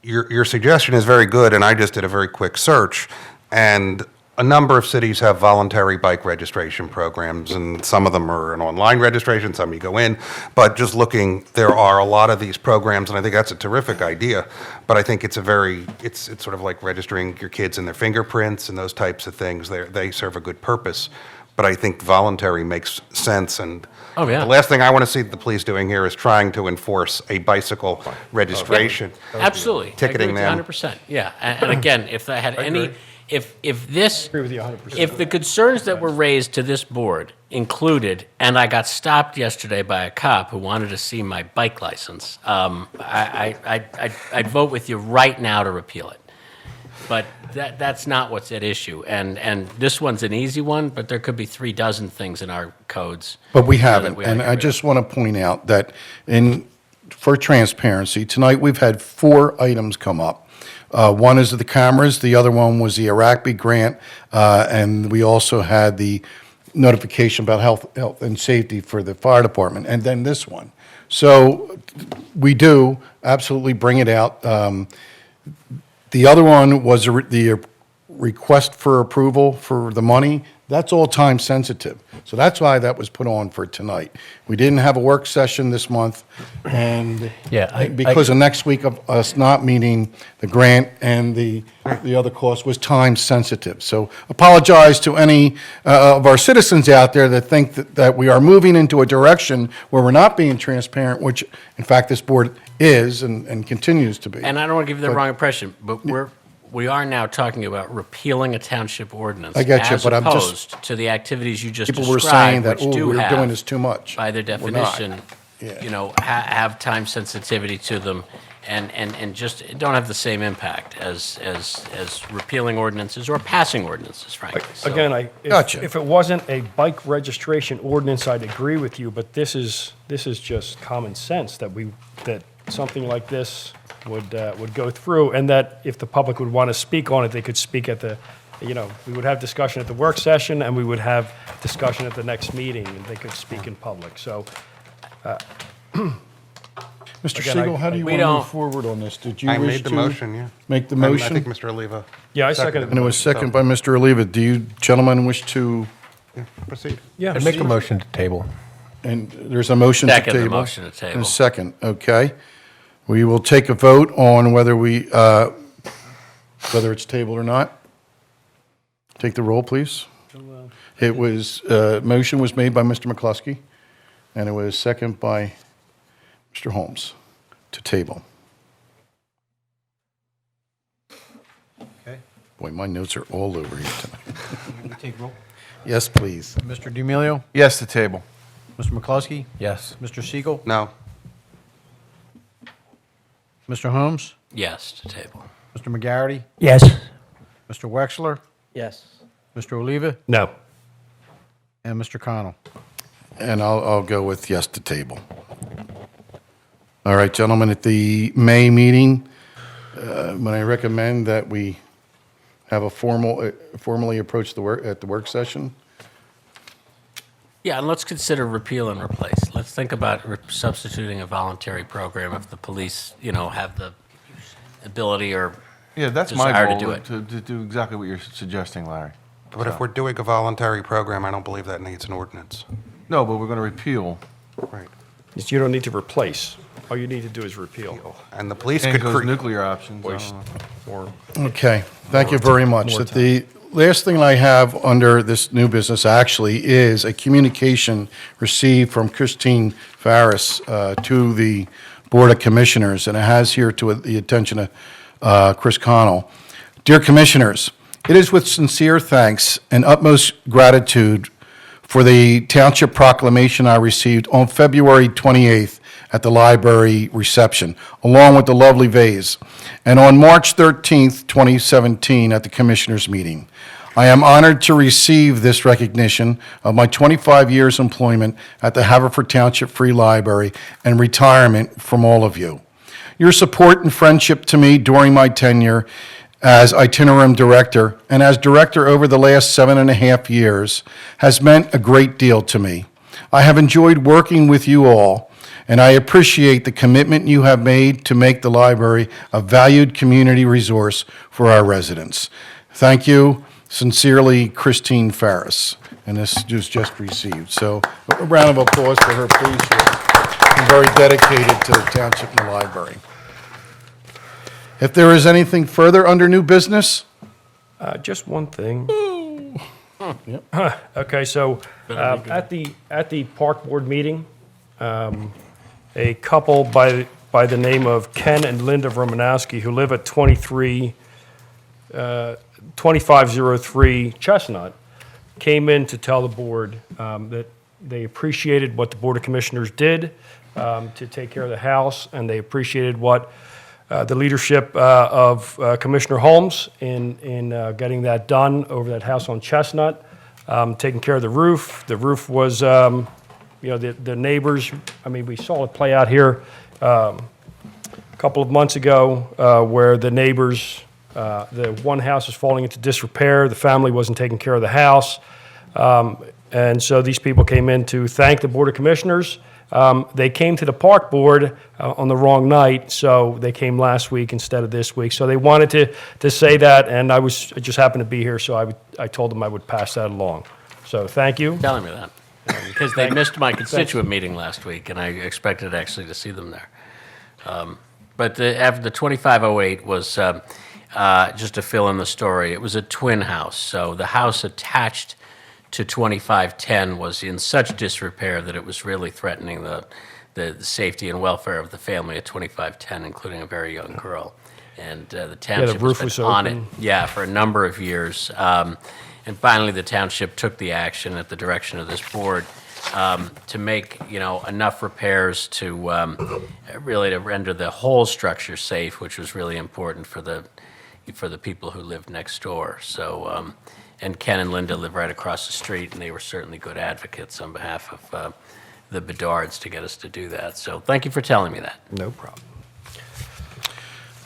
Your suggestion is very good, and I just did a very quick search, and a number of cities have voluntary bike registration programs, and some of them are an online registration, some you go in. But just looking, there are a lot of these programs, and I think that's a terrific idea. But I think it's sort of like registering your kids and their fingerprints and those types of things. They serve a good purpose. But I think voluntary makes sense, and oh, yeah. The last thing I want to see the police doing here is trying to enforce a bicycle registration. Yeah, absolutely. Ticketing them. them. 100%. Yeah, and again, if I had if this, agree with you 100%. If the concerns that were raised to this board included, and I got stopped yesterday by a cop who wanted to see my bike license, I'd vote with you right now to repeal it. but that's not what's at issue. And this one's an easy one, but there could be 36 things in our codes. But we that haven't, we and gotta I get rid of. just want to point out that for transparency, tonight we've had 4 items come up. One is the cameras, the other one was the Iraqi grant, and we also had the notification about health and safety for the fire department, and then this one. So we do absolutely bring it out. The other one was the request for approval for the money. That's all time sensitive. So that's why that was put on for tonight. We didn't have a work session this month, and because of next week of us not meeting, the grant and the other cost was time sensitive. So apologize to any of our citizens out there that think that we are moving into a direction where we're not being transparent, which in fact this board is and continues to be. And I don't want to give you the wrong impression, but we are now talking about repealing a township ordinance. I get you, but I'm just- As opposed to the activities you just People were saying described, that, which "Oh, do we're have, doing this too much." by their We're not. definition, Yeah. have time sensitivity to them and just don't have the same impact as repealing ordinances or passing ordinances, frankly. So- Again, Gotcha. if it wasn't a bike registration ordinance, I'd agree with you, but this is just common sense that something like this would go through, and that if the public would want to speak on it, they could speak at we would have discussion at the work session, and we would have discussion at the next meeting, and they could speak in public, so. Mr. Again, Siegel, how do you we want to move don't- forward on this? Did you I wish made the to motion, yeah. make the And I motion? think Mr. Oliva. Yeah, I seconded And it was seconded by Mr. Oliva. Do you gentlemen wish to, Proceed. Yeah. I'd make a motion to table. and there's a motion to table? Second the motion to table. And a second, okay. We will take a vote on whether it's tabled or not. Take the roll, please. It was, motion was made by Mr. McCluskey, and it was seconded by Mr. Holmes to table. Okay. Boy, my notes are all over here tonight. Take roll. Yes, please. Mr. D'Amelio? Yes, to table. Mr. McCluskey? Yes. Mr. Siegel? No. Mr. Holmes? Yes, to table. Mr. McGarity? Yes. Mr. Wexler? Yes. Mr. Oliva? No. And Mr. Connell? And I'll go with yes to table. All right, gentlemen, at the May meeting, when I recommend that we have a formally approach at the work session. Yeah, and let's consider repeal and replace. Let's think about substituting a voluntary program if the police, have the ability or Yeah, that's my desire goal, to do it. to do exactly what you're suggesting, Larry. But if we're doing a voluntary program, I don't believe that needs an ordinance. No, but we're going to repeal. Right. You don't need to replace. All you need to do is repeal. And the police And could goes create. nuclear options. I don't know. Or Okay, thank you very much. The last thing I have under this new business actually is a communication received from Christine Farris to the Board of Commissioners, and it has here to the attention of Chris Connell. Dear Commissioners, it is with sincere thanks and utmost gratitude for the Township proclamation I received on February 28th at the library reception, along with the lovely vase, and on March 13th, 2017, at the Commissioners' meeting. I am honored to receive this recognition of my 25 years' employment at the Haverford Township Free Library and retirement from all of you. Your support and friendship to me during my tenure as itinerant director and as director over the last 7.5 years has meant a great deal to me. I have enjoyed working with you all, and I appreciate the commitment you have made to make the library a valued community resource for our residents. Thank you. Sincerely, Christine Farris. And this was just received. So a round of applause for her, please. She's been very dedicated to the township and the library. If there is anything further under new business? just one thing. Yep. Okay, so at the park board meeting, a couple by the name of Ken and Linda Romanowski, who live at 2503 Chestnut, came in to tell the board that they appreciated what the Board of Commissioners did to take care of the house, and they appreciated what the leadership of Commissioner Holmes in getting that done over that house on Chestnut, taking care of the roof. The roof was, the neighbors, I mean, we saw it play out here a couple of months ago where the neighbors, the one house is falling into disrepair. The family wasn't taking care of the house. And so these people came in to thank the Board of Commissioners. They came to the Park Board on the wrong night, so they came last week instead of this week. So they wanted to say that, and I just happened to be here, so I told them I would pass that along. So thank you. Telling me that. Because they missed my constituent meeting last week, and I expected actually to see them there. But after the 2508 was, just to fill in the story, it was a twin house. So the house attached to 2510 was in such disrepair that it was really threatening the safety and welfare of the family at 2510, including a very young girl. And the township roof has was been on it, open. for a number of years. And finally, the township took the action at the direction of this board to make, enough repairs to really to render the whole structure safe, which was really important for the people who lived next door. So, and Ken and Linda live right across the street, and they were certainly good advocates on behalf of the Bedards to get us to do that. So thank you for telling me that. No problem.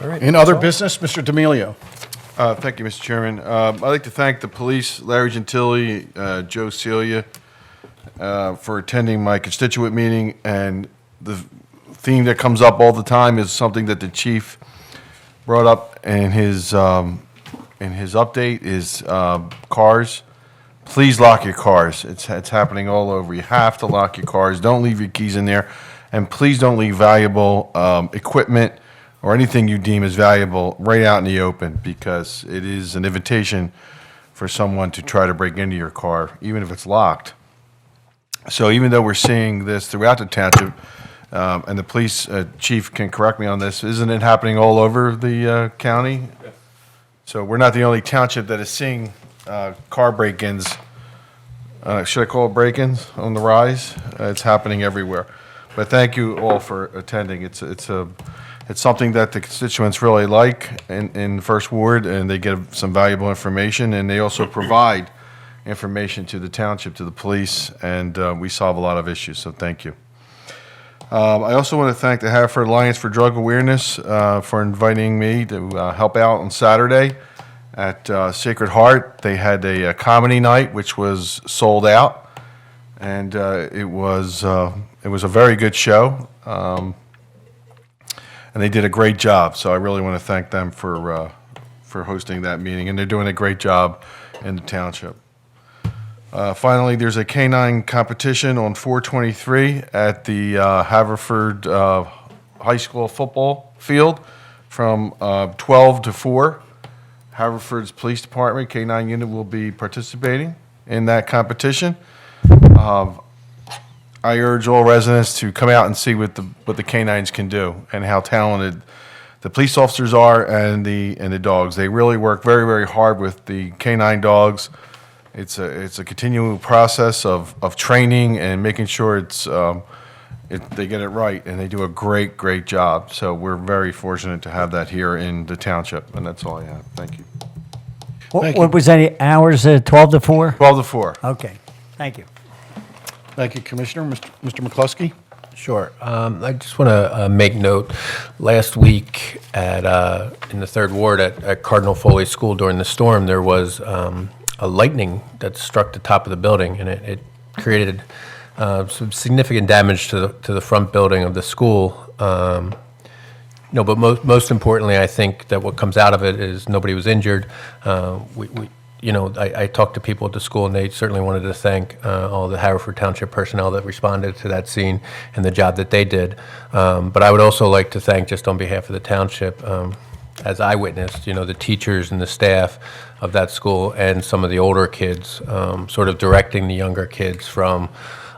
All right. In other business, Mr. D'Amelio. Thank you, Mr. Chairman. I'd like to thank the police, Larry Gentili, Joe Celia, for attending my constituent meeting. And the theme that comes up all the time is something that the chief brought up in his update is cars. Please lock your cars. It's happening all over. You have to lock your cars. Don't leave your keys in there. And please don't leave valuable equipment or anything you deem as valuable right out in the open, because it is an invitation for someone to try to break into your car, even if it's locked. So even though we're seeing this throughout the township, and the police chief can correct me on this, isn't it happening all over the county? Yes. So we're not the only township that is seeing car break-ins, should I call it break-ins, on the rise? It's happening everywhere. But thank you all for attending. It's something that the constituents really like in First Ward, and they get some valuable information, and they also provide information to the township, to the police, and we solve a lot of issues, so thank you. I also want to thank the Haverford Alliance for Drug Awareness for inviting me to help out on Saturday at Sacred Heart. They had a comedy night, which was sold out, and it was a very good show. And they did a great job, so I really want to thank them for hosting that meeting, and they're doing a great job in the township. Finally, there's a canine competition on 4/23 at the Haverford High School football field from 12 to 4. Haverford's Police Department K-9 unit will be participating in that competition. I urge all residents to come out and see what the canines can do and how talented the police officers are and the dogs. They really work very, very hard with the canine dogs. It's a continual process of training and making sure they get it right, and they do a great, great job. So we're very fortunate to have that here in the township, and that's all I have. Thank you. What was any hours, 12 to 4? 12 to 4. Okay, thank you. Thank you, Commissioner. Mr. McCluskey? Sure. I just want to make note, last week in the 3rd Ward at Cardinal Foley School during the storm, there was a lightning that struck the top of the building, and it created some significant damage to the front building of the school. But most importantly, I think that what comes out of it is nobody was injured. I talked to people at the school, and they certainly wanted to thank all the Haverford Township personnel that responded to that scene and the job that they did. But I would also like to thank, just on behalf of the township, as I witnessed, the teachers and the staff of that school and some of the older kids, sort of directing the younger kids from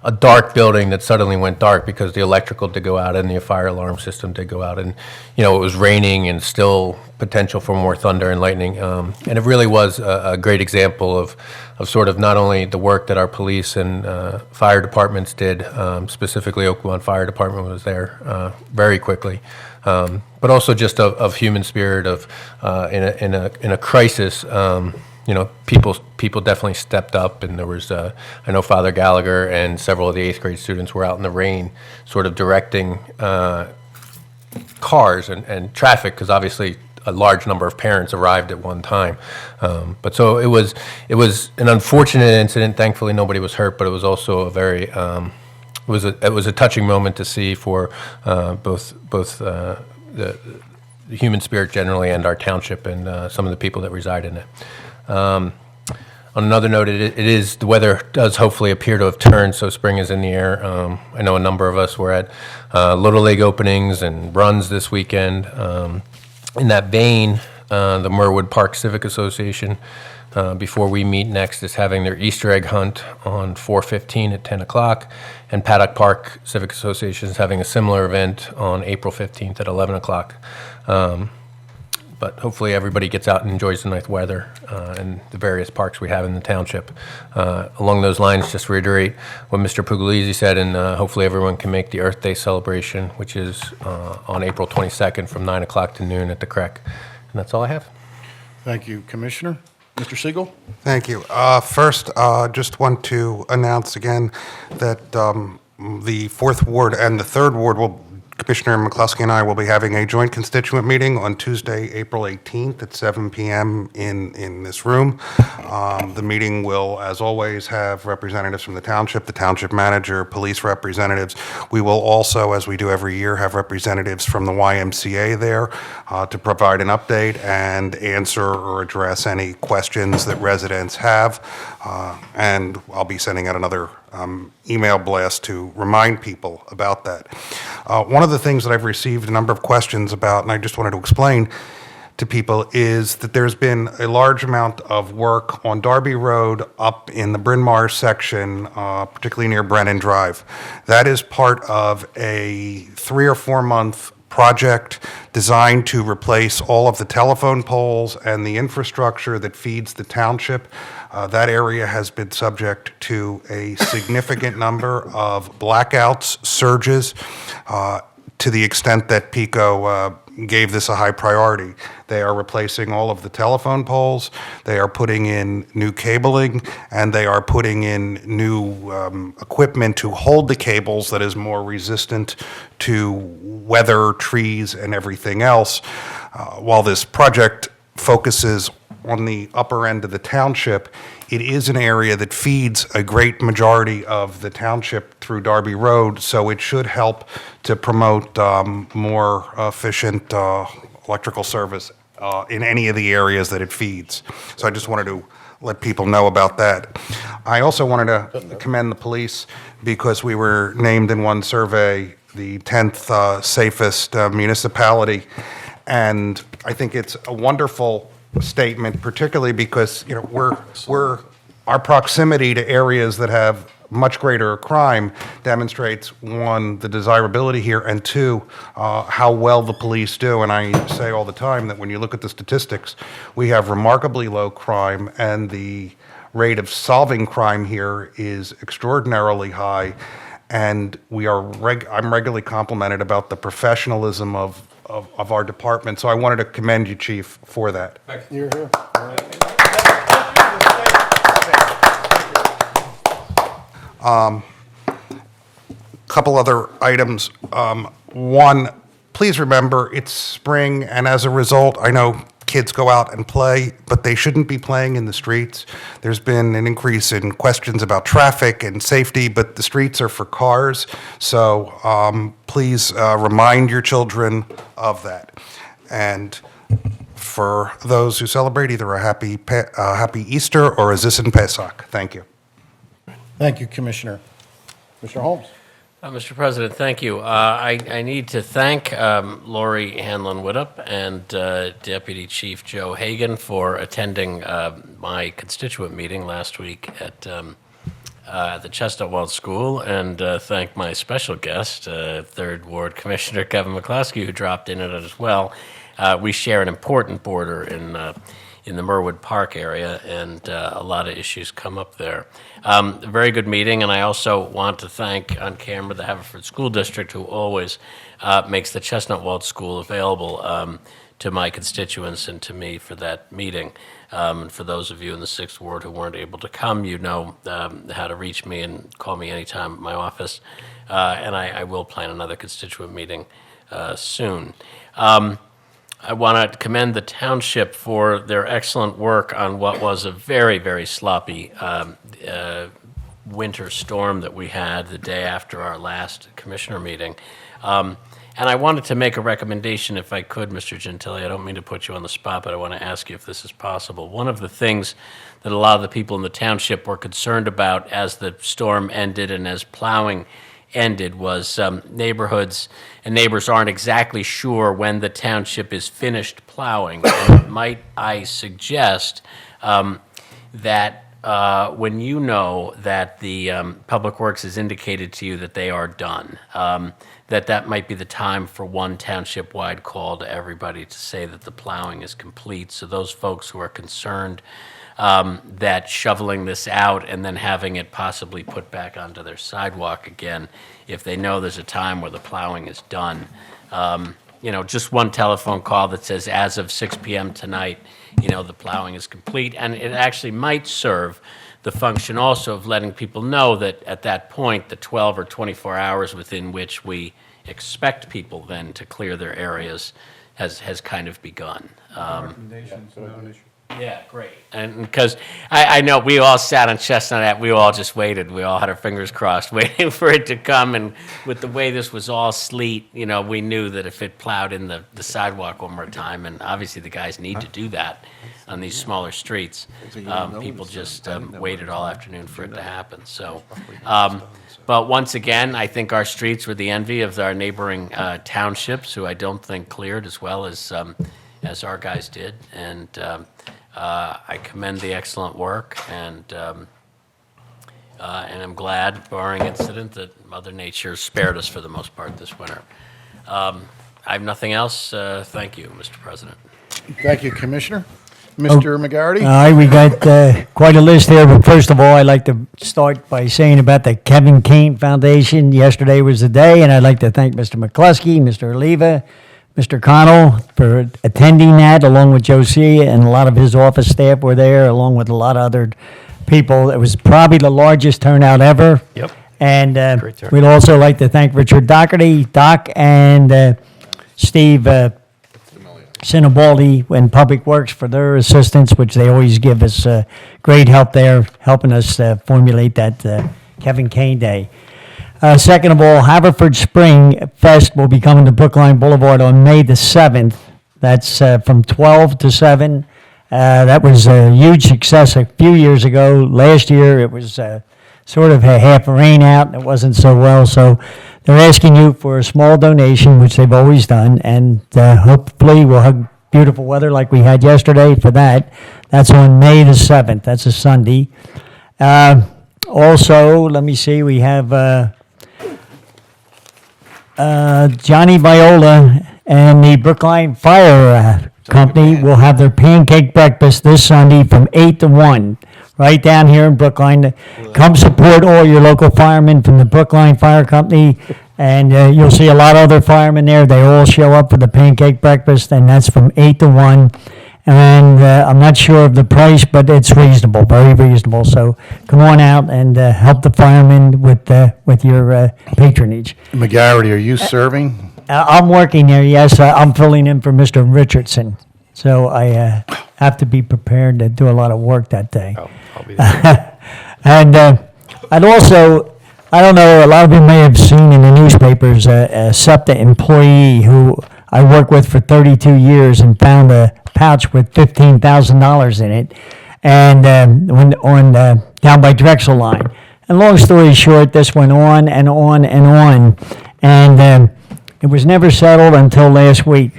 a dark building that suddenly went dark because the electrical did go out and the fire alarm system did go out, and it was raining and still potential for more thunder and lightning, and it really was a great example of sort of not only the work that our police and fire departments did, specifically Oakland Fire Department was there very quickly, but also just of human spirit of in a crisis. People definitely stepped up, and there was I know Father Gallagher and several of the 8th grade students were out in the rain, sort of directing cars and traffic, because obviously a large number of parents arrived at one time. But so it was an unfortunate incident. Thankfully, nobody was hurt, but it was also a very it was a touching moment to see for both the human spirit generally and our township and some of the people that reside in it. On another note, the weather does hopefully appear to have turned, so spring is in the air. I know a number of us were at Little League openings and runs this weekend. In that vein, the Merwood Park Civic Association, before we meet next, is having their Easter egg hunt on 4/15 at 10 o'clock, and Paddock Park Civic Association is having a similar event on April 15th at 11 o'clock. But hopefully everybody gets out and enjoys the nice weather and the various parks we have in the township. Along those lines, just reiterate what Mr. Puglisi said, and hopefully everyone can make the Earth Day celebration, which is on April 22nd from 9 o'clock to noon at the CREC. And that's all I have. Thank you, Commissioner. Mr. Siegel? Thank you. First, just want to announce again that the 4th Ward and the 3rd Ward Commissioner McCluskey and I will be having a joint constituent meeting on Tuesday, April 18th at 7 p.m. in this room. The meeting will, as always, have representatives from the township manager, police representatives. We will also, as we do every year, have representatives from the YMCA there to provide an update and answer or address any questions that residents have. And I'll be sending out another email blast to remind people about that. One of the things that I've received a number of questions about, and I just wanted to explain to people, is that there's been a large amount of work on Darby Road up in the Bryn Mawr section, particularly near Brennan Drive. That is part of a 3 or 4 month project designed to replace all of the telephone poles and the infrastructure that feeds the township. That area has been subject to a significant number of blackouts, surges, to the extent that PECO gave this a high priority. They are replacing all of the telephone poles, they are putting in new cabling, and they are putting in new equipment to hold the cables that is more resistant to weather, trees, and everything else. While this project focuses on the upper end of the township, it is an area that feeds a great majority of the township through Darby Road, so it should help to promote more efficient electrical service in any of the areas that it feeds. So I just wanted to let people know about that. I also wanted to commend the police because we were named in one survey the 10th safest municipality, and I think it's a wonderful statement, particularly because our proximity to areas that have much greater crime demonstrates, one, the desirability here, and two, how well the police do. And I say all the time that when you look at the statistics, we have remarkably low crime, and the rate of solving crime here is extraordinarily high. And I'm regularly complimented about the professionalism of our department. So I wanted to commend you, Chief, for that. You're here. Couple other items. One, please remember it's spring, and as a result, I know kids go out and play, but they shouldn't be playing in the streets. There's been an increase in questions about traffic and safety, but the streets are for cars, so please remind your children of that. And for those who celebrate either a happy Easter or a Zissin Pesach. Thank you. Thank you, Commissioner. Mr. Holmes. Mr. President, thank you. I need to thank Lori Hanlon-Widdop and Deputy Chief Joe Hagan for attending my constituent meeting last week at the Chestnut Wells School, and thank my special guest, 3rd Ward Commissioner Kevin McCluskey, who dropped in it as well. We share an important border in the Merwood Park area, and a lot of issues come up there. A very good meeting, and I also want to thank on camera the Haverford School District, who always makes the Chestnut Wald School available to my constituents and to me for that meeting. And for those of you in the 6th Ward who weren't able to come, you know how to reach me and call me anytime at my office. And I will plan another constituent meeting soon. I want to commend the township for their excellent work on what was a very, very sloppy winter storm that we had the day after our last commissioner meeting. And I wanted to make a recommendation, if I could, Mr. Gentile. I don't mean to put you on the spot, but I want to ask you if this is possible. One of the things that a lot of the people in the township were concerned about as the storm ended and as plowing ended was neighborhoods and neighbors aren't exactly sure when the township is finished plowing. And might I suggest that when you know that the Public Works has indicated to you that they are done, that might be the time for one township-wide call to everybody to say that the plowing is complete. So those folks who are concerned that shoveling this out and then having it possibly put back onto their sidewalk again, if they know there's a time where the plowing is done, just one telephone call that says, as of 6 p.m. tonight, the plowing is complete. And it actually might serve the function also of letting people know that at that point, the 12 or 24 hours within which we expect people then to clear their areas has kind of begun. Yeah, great. And because I know we all sat on Chestnut Ave, we all just waited. We all had our fingers crossed waiting for it to come. And with the way this was all sleet, we knew that if it plowed in the sidewalk one more time, and obviously the guys need to do that on these smaller streets, people just waited all afternoon for it to happen. So, but once again, I think our streets were the envy of our neighboring townships, who I don't think cleared as well as our guys did. And I commend the excellent work, and I'm glad, barring incident, that Mother Nature spared us for the most part this winter. I have nothing else. Thank you, Mr. President. Thank you, Commissioner. Mr. McGarity? All right, we got quite a list here, but first of all, I'd like to start by saying about the Kevin Kane Foundation. Yesterday was the day, and I'd like to thank Mr. McCluskey, Mr. Oliva, Mr. Connell for attending that, along with Josie, and a lot of his office staff were there, along with a lot of other people. It was probably the largest turnout ever. Yep. And we'd also like to thank Richard Doherty, Doc, and Steve Sinibaldi in Public Works for their assistance, which they always give us great help there, helping us formulate that Kevin Kane Day. Second of all, Haverford Spring Fest will be coming to Brookline Boulevard on May the 7th. That's from 12 to 7. That was a huge success a few years ago. Last year, it was sort of a half rain out, and it wasn't so well. So they're asking you for a small donation, which they've always done, and hopefully we'll have beautiful weather like we had yesterday for that. That's on May the 7th. That's a Sunday. Also, let me see, we have Johnny Viola and the Brookline Fire Company will have their pancake breakfast this Sunday from 8 to 1, right down here in Brookline. Come support all your local firemen from the Brookline Fire Company, and you'll see a lot of other firemen there. They all show up for the pancake breakfast, and that's from 8 to 1. And I'm not sure of the price, but it's reasonable, very reasonable. So come on out and help the firemen with your patronage. McGarity, are you serving? I'm working there, yes. I'm filling in for Mr. Richardson. So I have to be prepared to do a lot of work that day. I'll be there. And I'd also, I don't know, a lot of you may have seen in the newspapers a SEPTA employee who I worked with for 32 years and found a pouch with $15,000 in it, and down by Drexel Line. And long story short, this went on and on and on, and it was never settled until last week.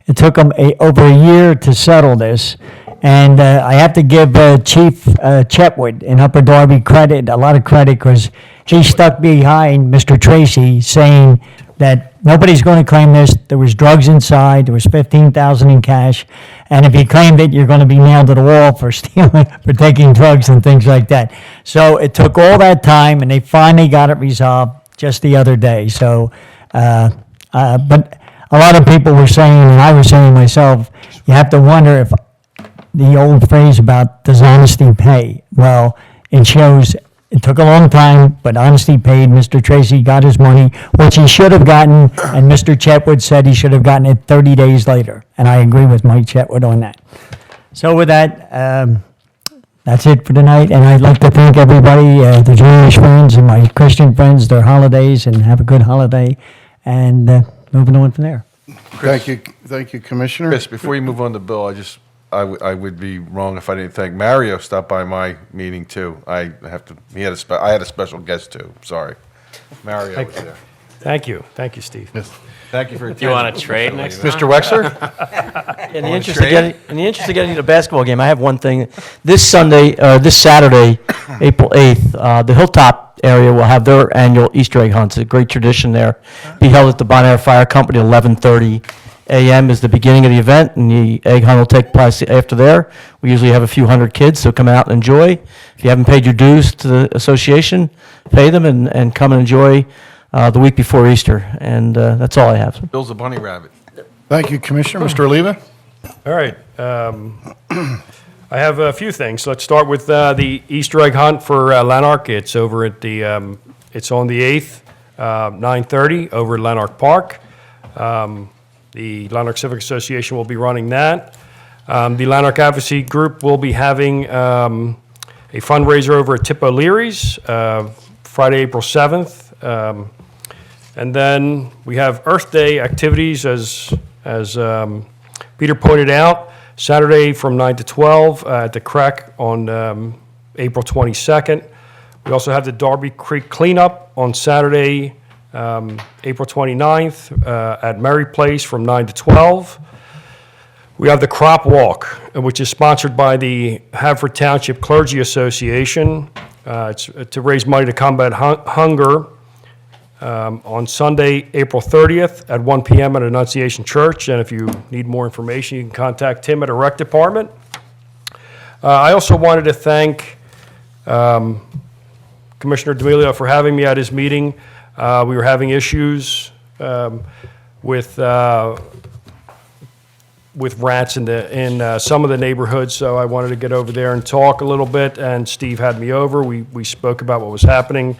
It took them over a year to settle this, and I have to give Chief Chetwood in Upper Darby a lot of credit, because he stuck behind Mr. Tracy saying, that nobody's going to claim this. There was drugs inside. There was $15,000 in cash. And if you claimed it, you're going to be nailed to the wall for stealing, for taking drugs and things like that. So it took all that time, and they finally got it resolved just the other day. So, but a lot of people were saying, and I was saying myself, you have to wonder if the old phrase about does honesty pay? Well, it shows it took a long time, but honesty paid. Mr. Tracy got his money, which he should have gotten, and Mr. Chetwood said he should have gotten it 30 days later. And I agree with Mike Chetwood on that. So with that, that's it for tonight, and I'd like to thank everybody, the Jewish friends and my Christian friends, their holidays, and have a good holiday, and moving on from there. Thank you, Commissioner. Chris, before you move on to Bill, I would be wrong if I didn't thank Mario. Stopped by my meeting too. I had a special guest too. Sorry, Mario was there. Thank you, Steve. Thank you for. Do you want to trade next time? Mr. Wexler? In the interest of getting to the basketball game, I have one thing. This Saturday, April 8th, the Hilltop area will have their annual Easter egg hunt. It's a great tradition there. Be held at the Bon Air Fire Company at 11:30 a.m. is the beginning of the event, and the egg hunt will take place after there. We usually have a few hundred kids, so come out and enjoy. If you haven't paid your dues to the association, pay them and come and enjoy the week before Easter. And that's all I have. Bill's a bunny rabbit. Thank you, Commissioner. Mr. Oliva? All right. I have a few things. Let's start with the Easter egg hunt for Lanark. It's over at it's on the 8th, 9:30 over at Lanark Park. The Lanark Civic Association will be running that. The Lanark Advocacy Group will be having a fundraiser over at Tip O'Leary's Friday, April 7th. And then we have Earth Day activities, as Peter pointed out, Saturday from 9 to 12 at the Crack on April 22nd. We also have the Darby Creek Cleanup on Saturday, April 29th at Mary Place from 9 to 12. We have the Crop Walk, which is sponsored by the Haverford Township Clergy Association. It's to raise money to combat hunger on Sunday, April 30th at 1 p.m. at Annunciation Church. And if you need more information, you can contact Tim at our rec department. I also wanted to thank Commissioner D'Amelio for having me at his meeting. We were having issues with rats in some of the neighborhoods, so I wanted to get over there and talk a little bit, and Steve had me over. We spoke about what was happening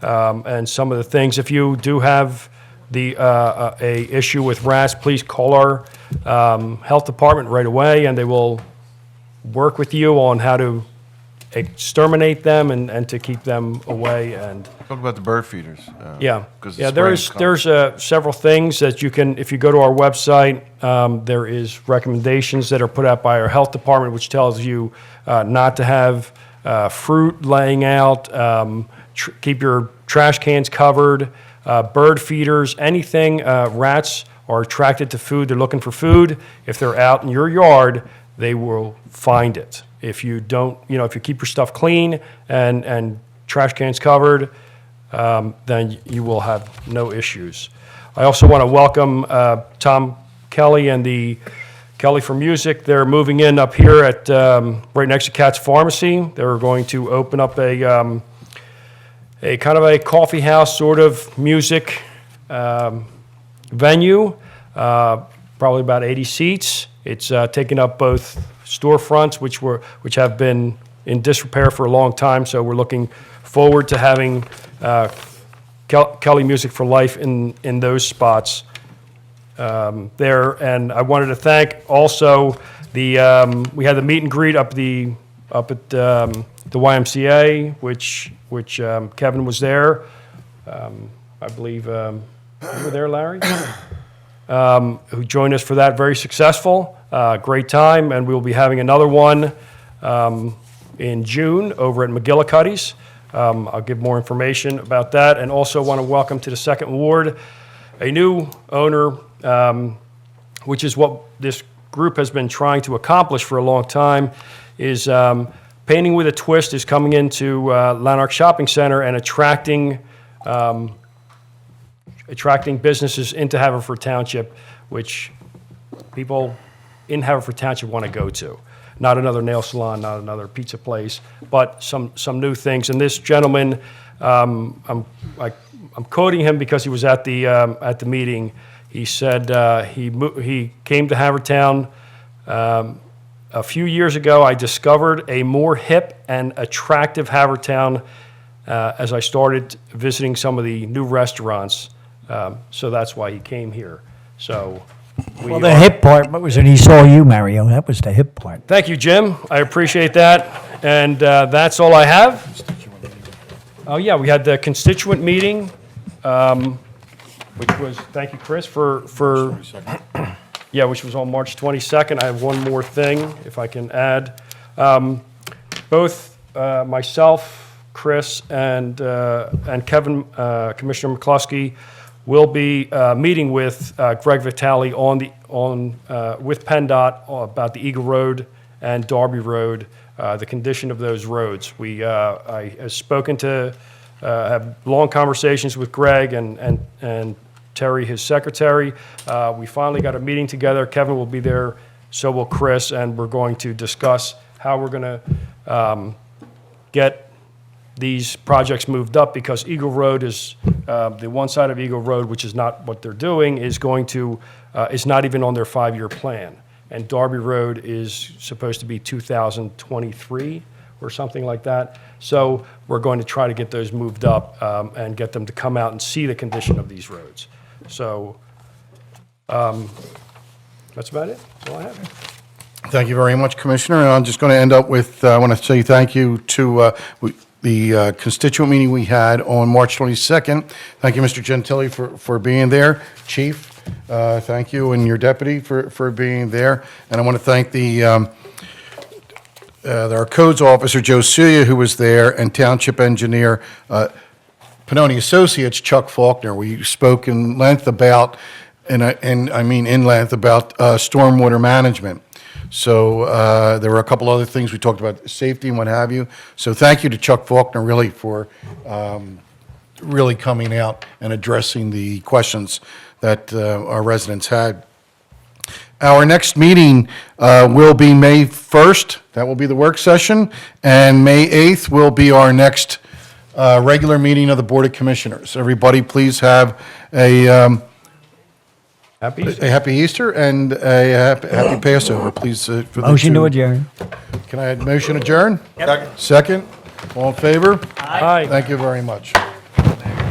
and some of the things. If you do have a issue with rats, please call our health department right away, and they will work with you on how to exterminate them and to keep them away. And talk about the bird feeders. Yeah, there's several things that you can, if you go to our website, there is recommendations that are put out by our health department, which tells you not to have fruit laying out, keep your trash cans covered, bird feeders, anything. Rats are attracted to food. They're looking for food. If they're out in your yard, they will find it. If you don't, if you keep your stuff clean and trash cans covered, then you will have no issues. I also want to welcome Tom Kelly and the Kelly for Music. They're moving in up here at right next to Cat's Pharmacy. They're going to open up a kind of a coffee house sort of music venue, probably about 80 seats. It's taking up both storefronts, which have been in disrepair for a long time. So we're looking forward to having Kelly Music for Life in those spots there. And I wanted to thank also we had the meet and greet up at the YMCA, which Kevin was there. I believe you were there, Larry. Who joined us for that. Very successful, great time, and we'll be having another one in June over at McGillicuddy's. I'll give more information about that, and also want to welcome to the Second Ward a new owner, which is what this group has been trying to accomplish for a long time, is Painting with a Twist is coming into Lanark Shopping Center and attracting attracting businesses into Haverford Township, which people in Haverford Township want to go to. Not another nail salon, not another pizza place, but some new things. And this gentleman, I'm quoting him because he was at the meeting. He said he came to Havertown a few years ago. I discovered a more hip and attractive Havertown as I started visiting some of the new restaurants. So that's why he came here. So Well, the hip part was when he saw you, Mario. That was the hip part. Thank you, Jim. I appreciate that. And that's all I have. Oh, yeah, we had the constituent meeting, which was, thank you, Chris, yeah, which was on March 22nd. I have one more thing, if I can add. Both myself, Chris, and Kevin, Commissioner McCluskey, will be meeting with Greg Vitale with PennDOT about the Eagle Road and Darby Road, the condition of those roads. I have spoken to, have long conversations with Greg and Terry, his secretary. We finally got a meeting together. Kevin will be there, so will Chris, and we're going to discuss how we're going to get these projects moved up, because Eagle Road is, the one side of Eagle Road, which is not what they're doing, is not even on their 5-year plan. And Darby Road is supposed to be 2023 or something like that. So we're going to try to get those moved up and get them to come out and see the condition of these roads. So that's about it. That's all I have. Thank you very much, Commissioner. And I'm just going to end up with, I want to say thank you to the constituent meeting we had on March 22nd. Thank you, Mr. Gentili, for being there. Chief, thank you, and your deputy for being there. And I want to thank our codes officer, Joe Celia, who was there, and township engineer, Pannoni Associates, Chuck Faulkner. We spoke in length about, and I mean in length, about stormwater management. So there were a couple other things we talked about, safety and what have you. So thank you to Chuck Faulkner, really, for really coming out and addressing the questions that our residents had. Our next meeting will be May 1st. That will be the work session. And May 8th will be our next regular meeting of the Board of Commissioners. Everybody, please have a happy Easter and a happy Passover, please. For the Motion to adjourn. Can I have motion adjourn? Yep. Second? All in favor? Aye. Thank you very much.